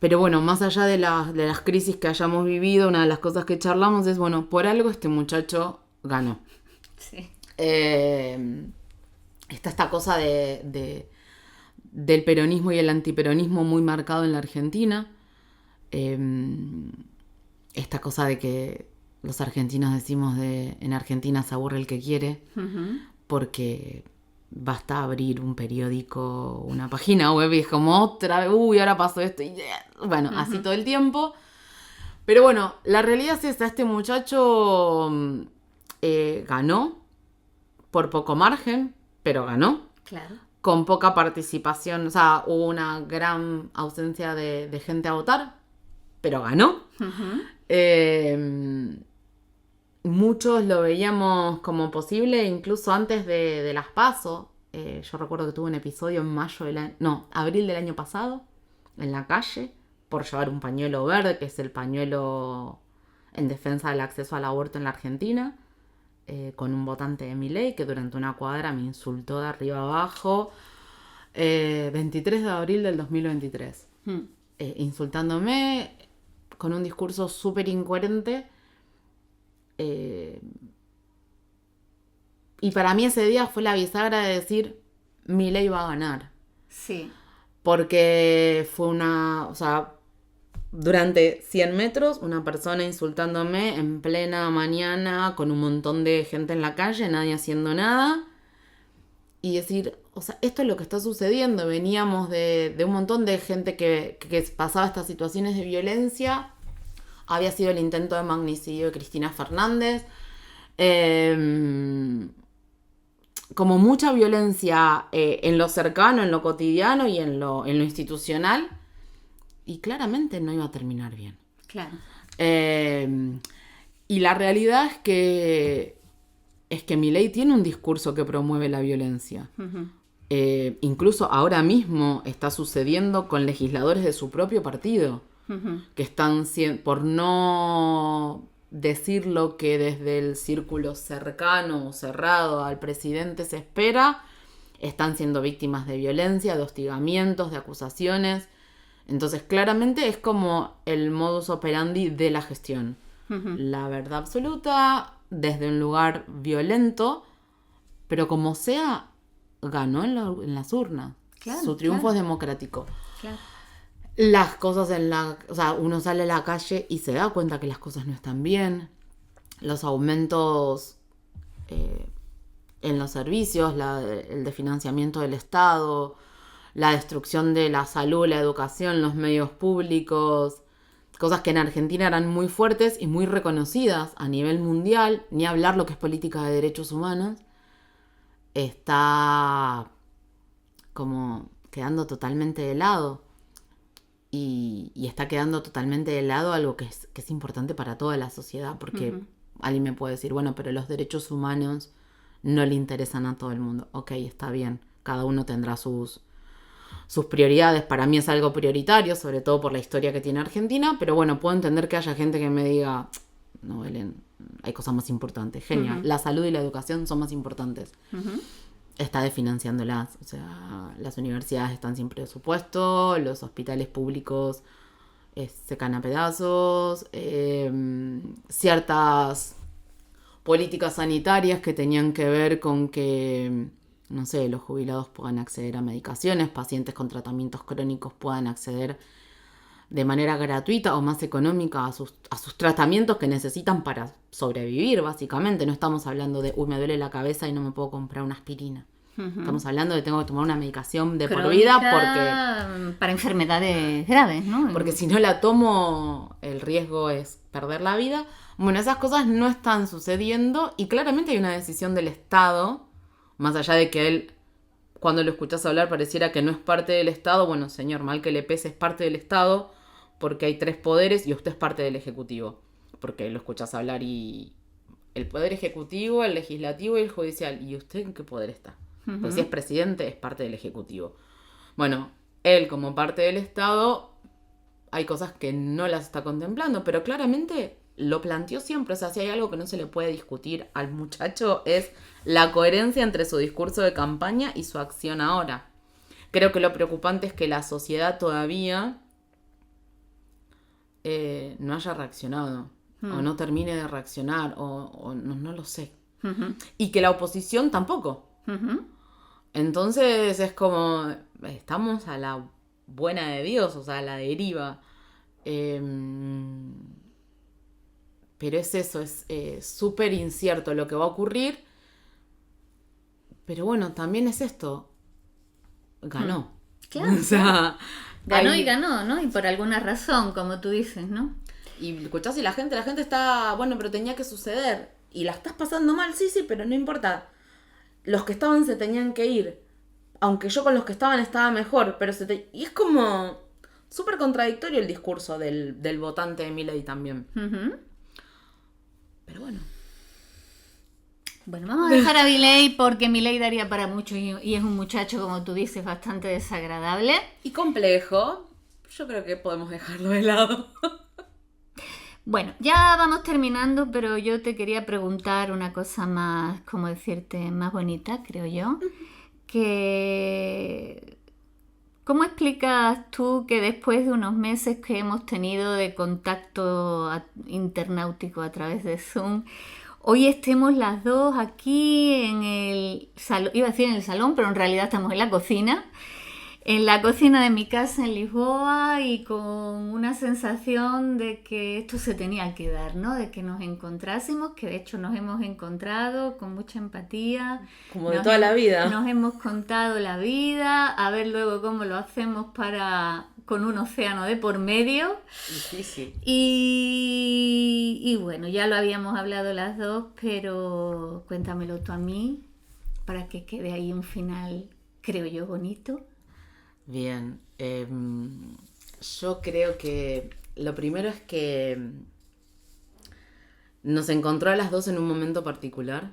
Pero bueno, más allá de las crisis que hayamos vivido, una de las cosas que charlamos es, bueno, por algo este muchacho ganó. Sí. Está esta cosa del peronismo y el antiperonismo muy marcado en la Argentina. Esta cosa de que los argentinos decimos en Argentina se aburre el que quiere, porque basta abrir un periódico, una página web y es como otra vez, ahora pasó esto. Y bueno, así todo el tiempo. Pero bueno, la realidad es esa, este muchacho ganó por poco margen, pero ganó. Claro. Con poca participación, o sea, hubo una gran ausencia de gente a votar, pero ganó. Muchos lo veíamos como posible, incluso antes de las PASO. Yo recuerdo que tuve un episodio en abril del año pasado, en la calle, por llevar un pañuelo verde, que es el pañuelo en defensa del acceso al aborto en la Argentina, con un votante de Milei que durante una cuadra me insultó de arriba abajo. 23 de abril del 2023. Insultándome con un discurso súper incoherente. Y para mí ese día fue la bisagra de decir, Milei va a ganar. Sí. Porque fue durante 100 metros, una persona insultándome en plena mañana, con un montón de gente en la calle, nadie haciendo nada. Y decir, esto es lo que está sucediendo. Veníamos de un montón de gente que pasaba estas situaciones de violencia. Había sido el intento de magnicidio de Cristina Fernández. Como mucha violencia en lo cercano, en lo cotidiano y en lo institucional. Y claramente no iba a terminar bien. Claro. Y la realidad es que Milei tiene un discurso que promueve la violencia. Incluso ahora mismo está sucediendo con legisladores de su propio partido. Que están, por no decir lo que desde el círculo cercano o cerrado al presidente se espera, están siendo víctimas de violencia, de hostigamientos, de acusaciones. Entonces claramente es como el modus operandi de la gestión. La verdad absoluta desde un lugar violento, pero como sea, ganó en las urnas. Claro, su triunfo es democrático. Claro. Las cosas uno sale a la calle y se da cuenta que las cosas no están bien. Los aumentos en los servicios, el desfinanciamiento del Estado, la destrucción de la salud, la educación, los medios públicos, cosas que en Argentina eran muy fuertes y muy reconocidas a nivel mundial, ni hablar lo que es política de derechos humanos, está como quedando totalmente de lado. Y está quedando totalmente de lado algo que es importante para toda la sociedad, porque alguien me puede decir, bueno, pero los derechos humanos no le interesan a todo el mundo. Ok, está bien, cada uno tendrá sus sus prioridades. Para mí es algo prioritario, sobre todo por la historia que tiene Argentina, pero bueno, puedo entender que haya gente que me diga, no, Belén, hay cosas más importantes. Genial, la salud y la educación son más importantes. Está desfinanciándolas, o sea, las universidades están sin presupuesto, los hospitales públicos se caen a pedazos, ciertas políticas sanitarias que tenían que ver con que, no sé, los jubilados puedan acceder a medicaciones, pacientes con tratamientos crónicos puedan acceder de manera gratuita o más económica a sus tratamientos que necesitan para sobrevivir, básicamente. No estamos hablando de, me duele la cabeza y no me puedo comprar una aspirina. Estamos hablando de tengo que tomar una medicación de por vida porque... Para enfermedades graves, ¿no? Porque si no la tomo, el riesgo es perder la vida. Bueno, esas cosas no están sucediendo y claramente hay una decisión del Estado, más allá de que él, cuando lo escuchás hablar, pareciera que no es parte del Estado. Bueno, señor, mal que le pese, es parte del Estado porque hay 3 poderes y usted es parte del Ejecutivo. Porque lo escuchás hablar y el poder ejecutivo, el legislativo y el judicial. ¿Y usted en qué poder está? Porque si es presidente, es parte del Ejecutivo. Bueno, él como parte del Estado, hay cosas que no las está contemplando, pero claramente lo planteó siempre. O sea, si hay algo que no se le puede discutir al muchacho es la coherencia entre su discurso de campaña y su acción ahora. Creo que lo preocupante es que la sociedad todavía no haya reaccionado, o no termine de reaccionar, o no lo sé. Y que la oposición tampoco. Entonces es como, estamos a la buena de Dios, o sea, a la deriva. Pero es eso, es súper incierto lo que va a ocurrir. Pero bueno, también es esto. Ganó. Claro. O sea, ganó y ganó, ¿no? Y por alguna razón, como tú dices, ¿no? Y escuchás y la gente está, bueno, pero tenía que suceder. Y la estás pasando mal, sí, pero no importa. Los que estaban se tenían que ir. Aunque yo con los que estaban estaba mejor. Y es como súper contradictorio el discurso del votante de Milei también. Pero bueno. Bueno, vamos a dejar a Milei porque Milei daría para mucho y es un muchacho, como tú dices, bastante desagradable. Y complejo. Yo creo que podemos dejarlo de lado. Bueno, ya vamos terminando, pero yo te quería preguntar una cosa más, ¿cómo decirte? Más bonita, creo yo. Que... ¿Cómo explicas tú que después de unos meses que hemos tenido de contacto internautico a través de Zoom, hoy estemos las dos aquí en el salón, iba a decir en el salón, pero en realidad estamos en la cocina de mi casa en Lisboa y con una sensación de que esto se tenía que dar, ¿no? De que nos encontrásemos, que de hecho nos hemos encontrado con mucha empatía. Como de toda la vida. Nos hemos contado la vida, a ver luego cómo lo hacemos con un océano de por medio. Difícil. Y bueno, ya lo habíamos hablado las dos, pero cuéntamelo tú a mí para que quede ahí un final, creo yo, bonito. Bien, yo creo que lo primero es que nos encontró a las dos en un momento particular.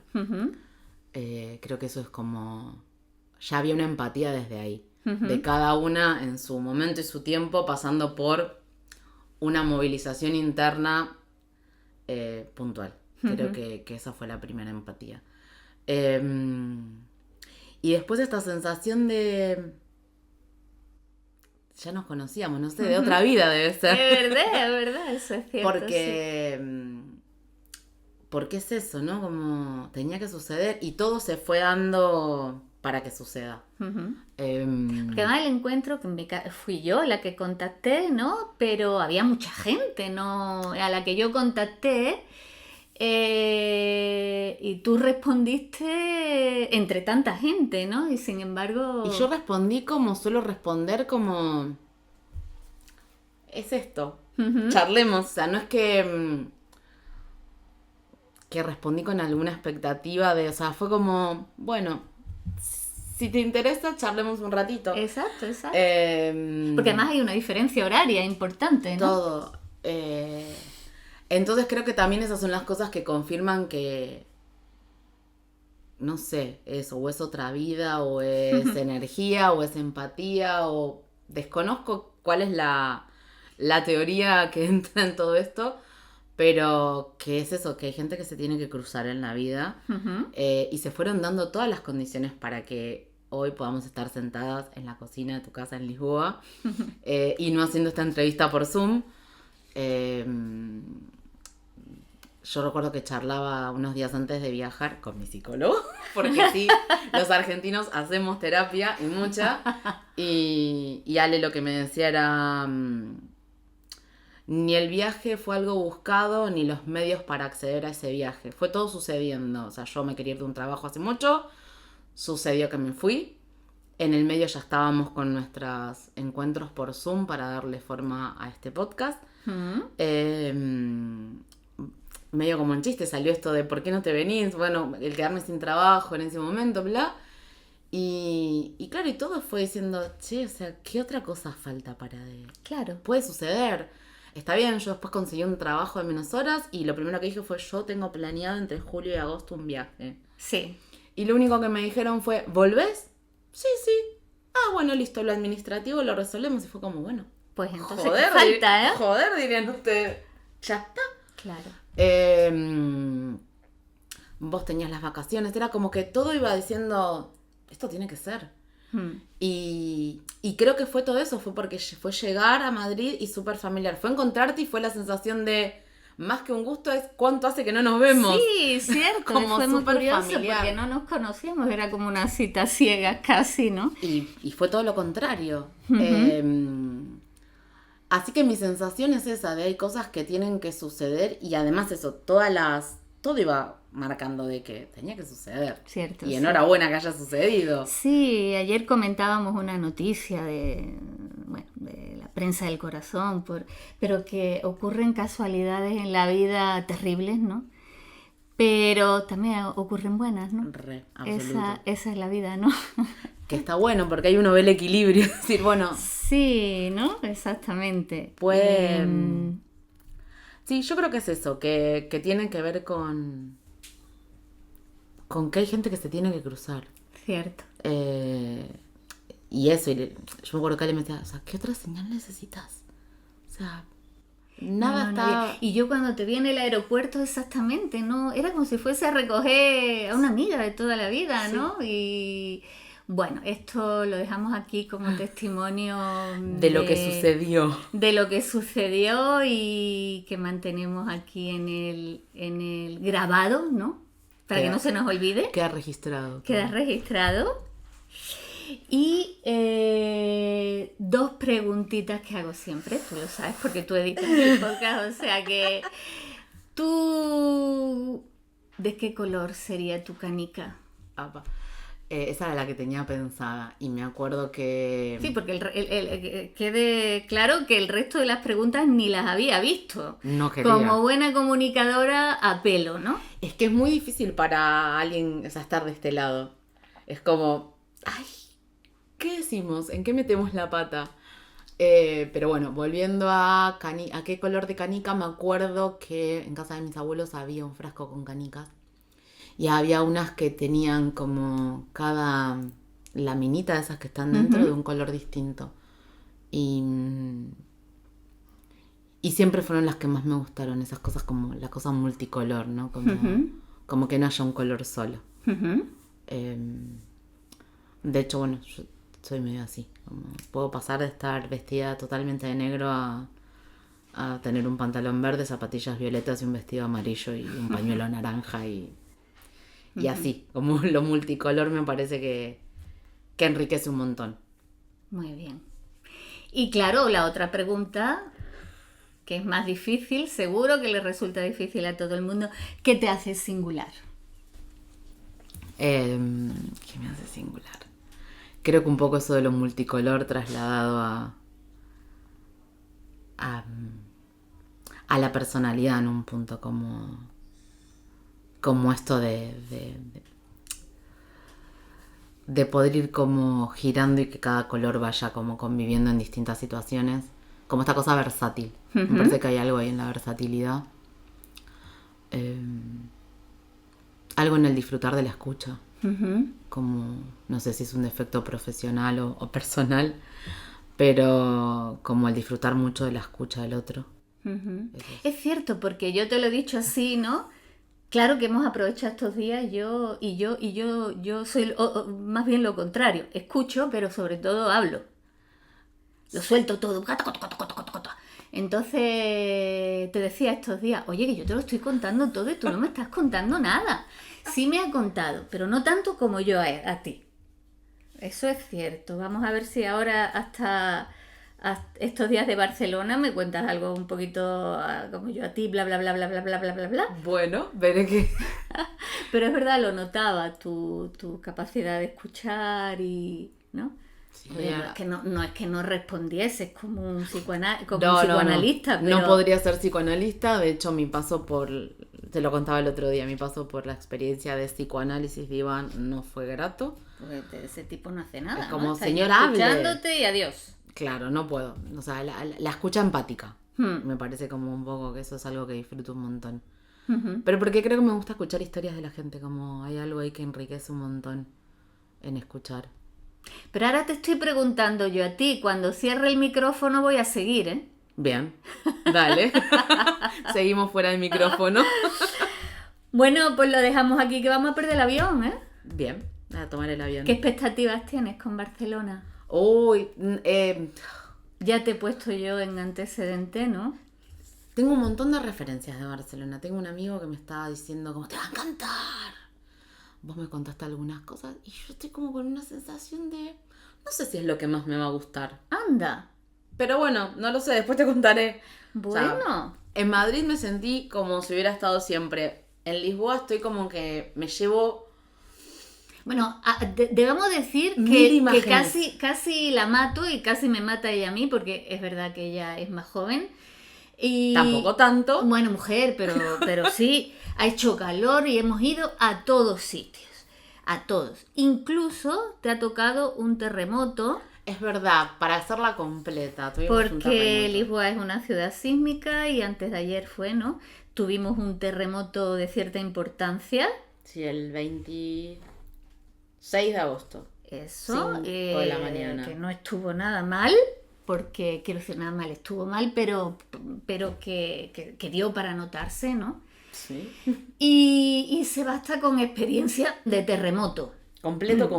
Creo que eso es como... Ya había una empatía desde ahí, de cada una en su momento y su tiempo, pasando por una movilización interna puntual. Creo que esa fue la primera empatía. Y después esta sensación de... Ya nos conocíamos, no sé, de otra vida debe ser. Es verdad, eso es cierto. Porque es eso, ¿no? Como tenía que suceder y todo se fue dando para que suceda. Porque además el encuentro, que fui yo la que contacté, ¿no? Pero había mucha gente, ¿no? A la que yo contacté. Y tú respondiste entre tanta gente, ¿no? Y sin embargo... Y yo respondí como suelo responder, como... Es esto. Charlemos. O sea, no es que respondí con alguna expectativa de... O sea, fue como... Bueno, si te interesa, charlemos un ratito. Exacto. Porque además hay una diferencia horaria importante, ¿no? Todo. Entonces creo que también esas son las cosas que confirman que no sé, eso, o es otra vida, o es energía, o es empatía, o desconozco cuál es la teoría que entra en todo esto, pero que es eso, que hay gente que se tiene que cruzar en la vida, y se fueron dando todas las condiciones para que hoy podamos estar sentadas en la cocina de tu casa en Lisboa, y no haciendo esta entrevista por Zoom. Yo recuerdo que charlaba unos días antes de viajar con mi psicólogo, porque sí, los argentinos hacemos terapia y mucha, y Ale lo que me decía era, ni el viaje fue algo buscado, ni los medios para acceder a ese viaje, fue todo sucediendo. O sea, yo me quería ir de un trabajo hace mucho, sucedió que me fui, en el medio ya estábamos con nuestros encuentros por Zoom para darle forma a este podcast. Medio como en chiste salió esto de ¿por qué no te venís? Bueno, el quedarme sin trabajo en ese momento, bla. Y claro, y todo fue diciendo, che, o sea, ¿qué otra cosa falta para de...? Claro. Puede suceder. Está bien, yo después conseguí un trabajo de menos horas y lo primero que dije fue, yo tengo planeado entre julio y agosto un viaje. Sí. Y lo único que me dijeron fue, ¿volvés? Sí. Ah, bueno, listo, lo administrativo lo resolvemos. Y fue como, bueno. Pues entonces joder, ¿qué falta, eh? Joder, dirían ustedes. Ya está. Claro. Vos tenías las vacaciones. Era como que todo iba diciendo, esto tiene que ser. Y creo que fue todo eso. Fue porque fue llegar a Madrid y súper familiar. Fue encontrarte y fue la sensación de... Más que un gusto es cuánto hace que no nos vemos. Sí, cierto. Como fue muy curioso familiar. Porque no nos conocíamos, era como una cita ciega casi, ¿no? Y fue todo lo contrario. Así que mi sensación es esa, de hay cosas que tienen que suceder y además eso, todo iba marcando de que tenía que suceder. Cierto. Y enhorabuena que haya sucedido. Sí, ayer comentábamos una noticia de la prensa del corazón, pero que ocurren casualidades en la vida terribles, ¿no? Pero también ocurren buenas, ¿no? Esa es la vida, ¿no? Que está bueno, porque ahí uno ve el equilibrio. Es decir, bueno... Sí, ¿no? Exactamente. Pues... Sí, yo creo que es eso, que tiene que ver con que hay gente que se tiene que cruzar. Cierto. Y eso, yo me acuerdo que Ale me decía, o sea, ¿qué otra señal necesitas? O sea, nada está... Y yo cuando te vi en el aeropuerto, exactamente, ¿no? Era como si fuese a recoger a una amiga de toda la vida, sí. ¿No? Y... Bueno, esto lo dejamos aquí como testimonio de lo que sucedió. De lo que sucedió y que mantenemos aquí en el grabado, ¿no? Para que no se nos olvide. Queda registrado. Queda registrado. Y 2 preguntitas que hago siempre, tú lo sabes porque tú editas el podcast, o sea que tú... ¿De qué color sería tu canica? Esa era la que tenía pensada y me acuerdo que... Sí, porque quede claro que el resto de las preguntas ni las había visto. No quería. Como buena comunicadora a pelo, ¿no? Es que es muy difícil para alguien, o sea, estar de este lado. Es como, ay, ¿qué decimos? ¿En qué metemos la pata? Pero bueno, volviendo a qué color de canica, me acuerdo que en casa de mis abuelos había un frasco con canicas. Y había unas que tenían como cada laminita de esas que están dentro de un color distinto. Y siempre fueron las que más me gustaron, esas cosas como la cosa multicolor, ¿no? Como que no haya un color solo. De hecho, bueno, yo soy medio así. Como puedo pasar de estar vestida totalmente de negro a tener un pantalón verde, zapatillas violetas y un vestido amarillo y un pañuelo naranja y así, como lo multicolor me parece que enriquece un montón. Muy bien. Y claro, la otra pregunta, que es más difícil, seguro que le resulta difícil a todo el mundo, ¿qué te hace singular? ¿Qué me hace singular? Creo que un poco eso de lo multicolor trasladado a la personalidad en un punto, como esto de poder ir como girando y que cada color vaya como conviviendo en distintas situaciones, como esta cosa versátil. Me parece que hay algo ahí en la versatilidad, algo en el disfrutar de la escucha. como, no sé si es un defecto profesional o personal, pero como el disfrutar mucho de la escucha del otro. Es cierto, porque yo te lo he dicho así, ¿no? Claro que hemos aprovechado estos días, yo soy más bien lo contrario. Escucho, pero sobre todo hablo. Lo suelto todo. Entonces te decía estos días, oye, que yo te lo estoy contando todo y tú no me estás contando nada. Sí me ha contado, pero no tanto como yo a ti. Eso es cierto. Vamos a ver si ahora hasta estos días de Barcelona me cuentas algo un poquito como yo a ti, bla, bla, bla, bla, bla, bla, bla, bla, bla. Bueno, veré que... Pero es verdad, lo notaba, tu capacidad de escuchar y... ¿no? Sí, Oye, no es que no respondieses como un psicoanalista, no. Pero... No podría ser psicoanalista. De hecho, mi paso por... Te lo contaba el otro día, mi paso por la experiencia de psicoanálisis de Iván no fue grato. Pues ese tipo no hace nada, Es como, ¿no? Está señor, escuchándote y adiós. Claro, no puedo. O sea, la escucha empática. Me parece como un poco que eso es algo que disfruto un montón. Pero porque creo que me gusta escuchar historias de la gente, como hay algo ahí que enriquece un montón en escuchar. Pero ahora te estoy preguntando yo a ti, cuando cierre el micrófono voy a seguir, ¿eh? Bien, dale. Seguimos fuera del micrófono. Bueno, pues lo dejamos aquí, que vamos a perder el avión, ¿eh? Bien, a tomar el avión. ¿Qué expectativas tienes con Barcelona? Uy, Ya te he puesto yo en antecedente, ¿no? tengo un montón de referencias de Barcelona. Tengo un amigo que me estaba diciendo como, te va a encantar. Vos me contaste algunas cosas y yo estoy como con una sensación de... No sé si es lo que más me va a gustar. Anda. Pero bueno, no lo sé, después te contaré. Bueno. O sea, en Madrid me sentí como si hubiera estado siempre. En Lisboa estoy como que me llevo... Bueno, debemos decir Mil que imágenes. casi la mato y casi me mata ella a mí, porque es verdad que ella es más joven. Y Tampoco tanto. bueno, mujer, pero sí, ha hecho calor y hemos ido a todos sitios, a todos. Incluso te ha tocado un terremoto, Es verdad, para hacerla completa. Tuvimos un porque terremoto. Lisboa es una ciudad sísmica y antes de ayer fue, ¿no? Tuvimos un terremoto de cierta importancia. Sí, el 26 de agosto. Eso, 5 de la mañana. que no estuvo nada mal, porque quiero decir nada mal, estuvo mal, pero que dio para notarse, ¿no? Sí. Y se basta con experiencia de terremoto. Completo.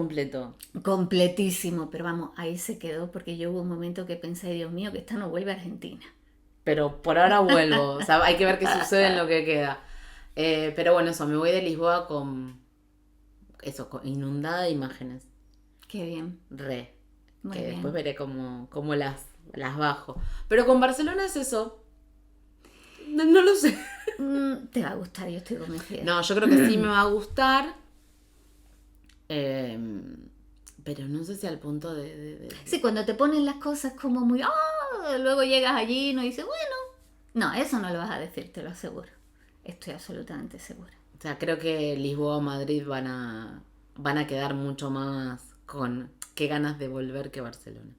Completísimo, pero vamos, ahí se quedó porque yo hubo un momento que pensé, Dios mío, que esta no vuelve a Argentina. Pero por ahora vuelvo. O sea, hay que ver qué sucede en lo que queda. Pero bueno, eso, me voy de Lisboa con inundada de imágenes. Qué bien. Muy que bien. después veré cómo las bajo. Pero con Barcelona es eso. No lo sé. Te va a gustar, yo estoy convencida. No, yo creo que sí me va a gustar. Pero no sé si al punto de... Sí, cuando te ponen las cosas como muy... luego llegas allí y no dices, bueno... No, eso no lo vas a decir, te lo aseguro. Estoy absolutamente segura. O sea, creo que Lisboa o Madrid van a quedar mucho más con qué ganas de volver que Barcelona.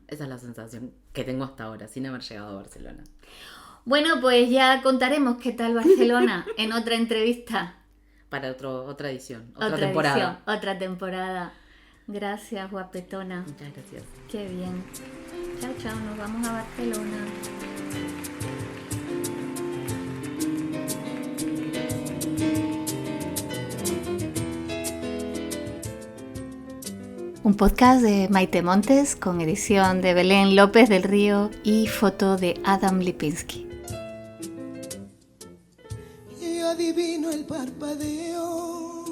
Esa es la sensación que tengo hasta ahora, sin haber llegado a Barcelona. Bueno, pues ya contaremos qué tal Barcelona en otra entrevista. Para otra edición, otra temporada. Edición, otra temporada. Gracias, guapetona. Muchas gracias. Qué bien. Chao, chao, nos vamos a Barcelona. Un podcast de Maite Montes con edición de Belén López del Río y foto de Adam Lipinski. Yo adivino el parpadeo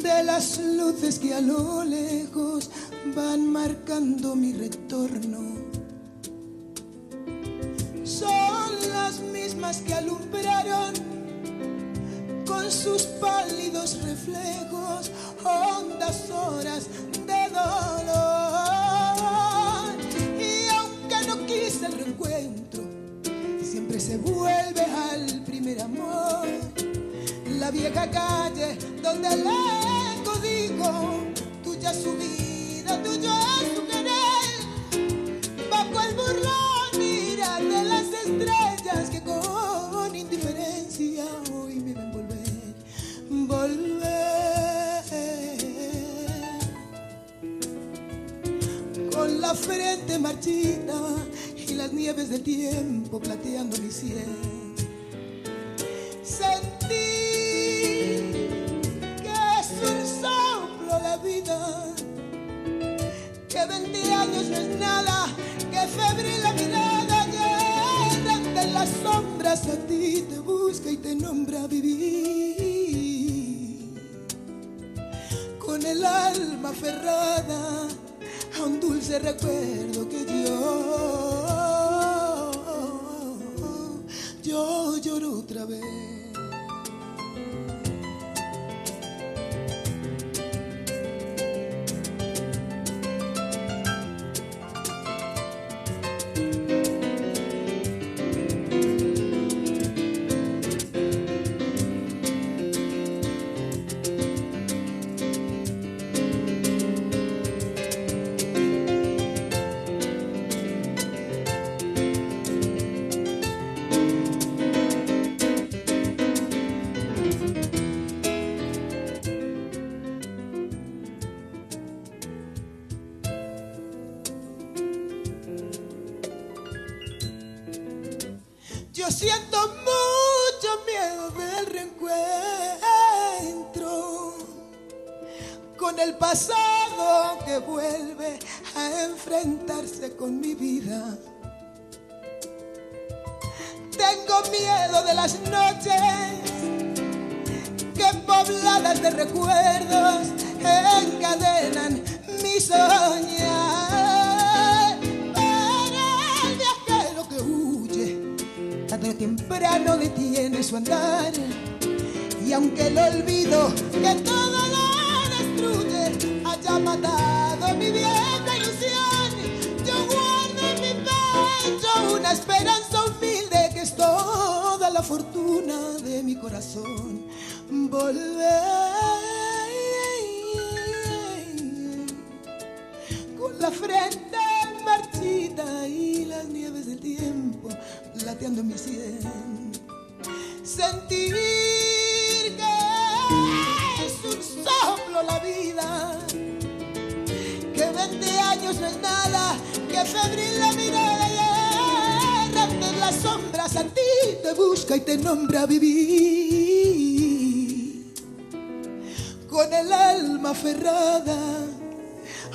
de las luces que a lo lejos van marcando mi retorno. Son las mismas que alumbraron con sus pálidos reflejos hondas horas de dolor. Y aunque no quise el reencuentro, siempre se vuelve al primer amor. La vieja calle donde el eco dijo, tuya su vida, tuyo es su querer. Bajo el burlón mira de las estrellas que con indiferencia hoy me ven volver. frente marchita y las nieves del tiempo plateando mi sien. Sentí que es un soplo la vida, que 20 años no es nada, que febril la mirada errante en las sombras a ti te busca y te nombra vivir. Con el alma aferrada a un dulce recuerdo que yo lloro otra vez. Yo siento mucho miedo del reencuentro con el pasado que vuelve a enfrentarse con mi vida. Tengo miedo de las noches que pobladas de recuerdos encadenan mi soñar. Tarde o temprano detiene su andar, y aunque el olvido que todo lo destruye haya matado mi vieja ilusión, yo guardo en mi pecho una esperanza humilde que es toda la fortuna de mi corazón. Volver con la frente marchita y las nieves del tiempo lateando en mi sien. Sentir que es un soplo la vida, que 20 años no es nada, que febril la mirada y errante en las sombras a ti te busca y te nombra vivir. Con el alma aferrada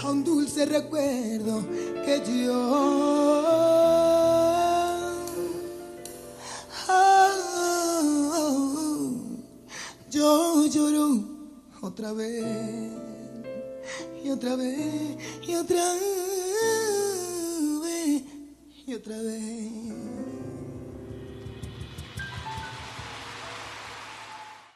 a un dulce recuerdo que yo lloro otra vez y otra vez y otra vez y otra vez.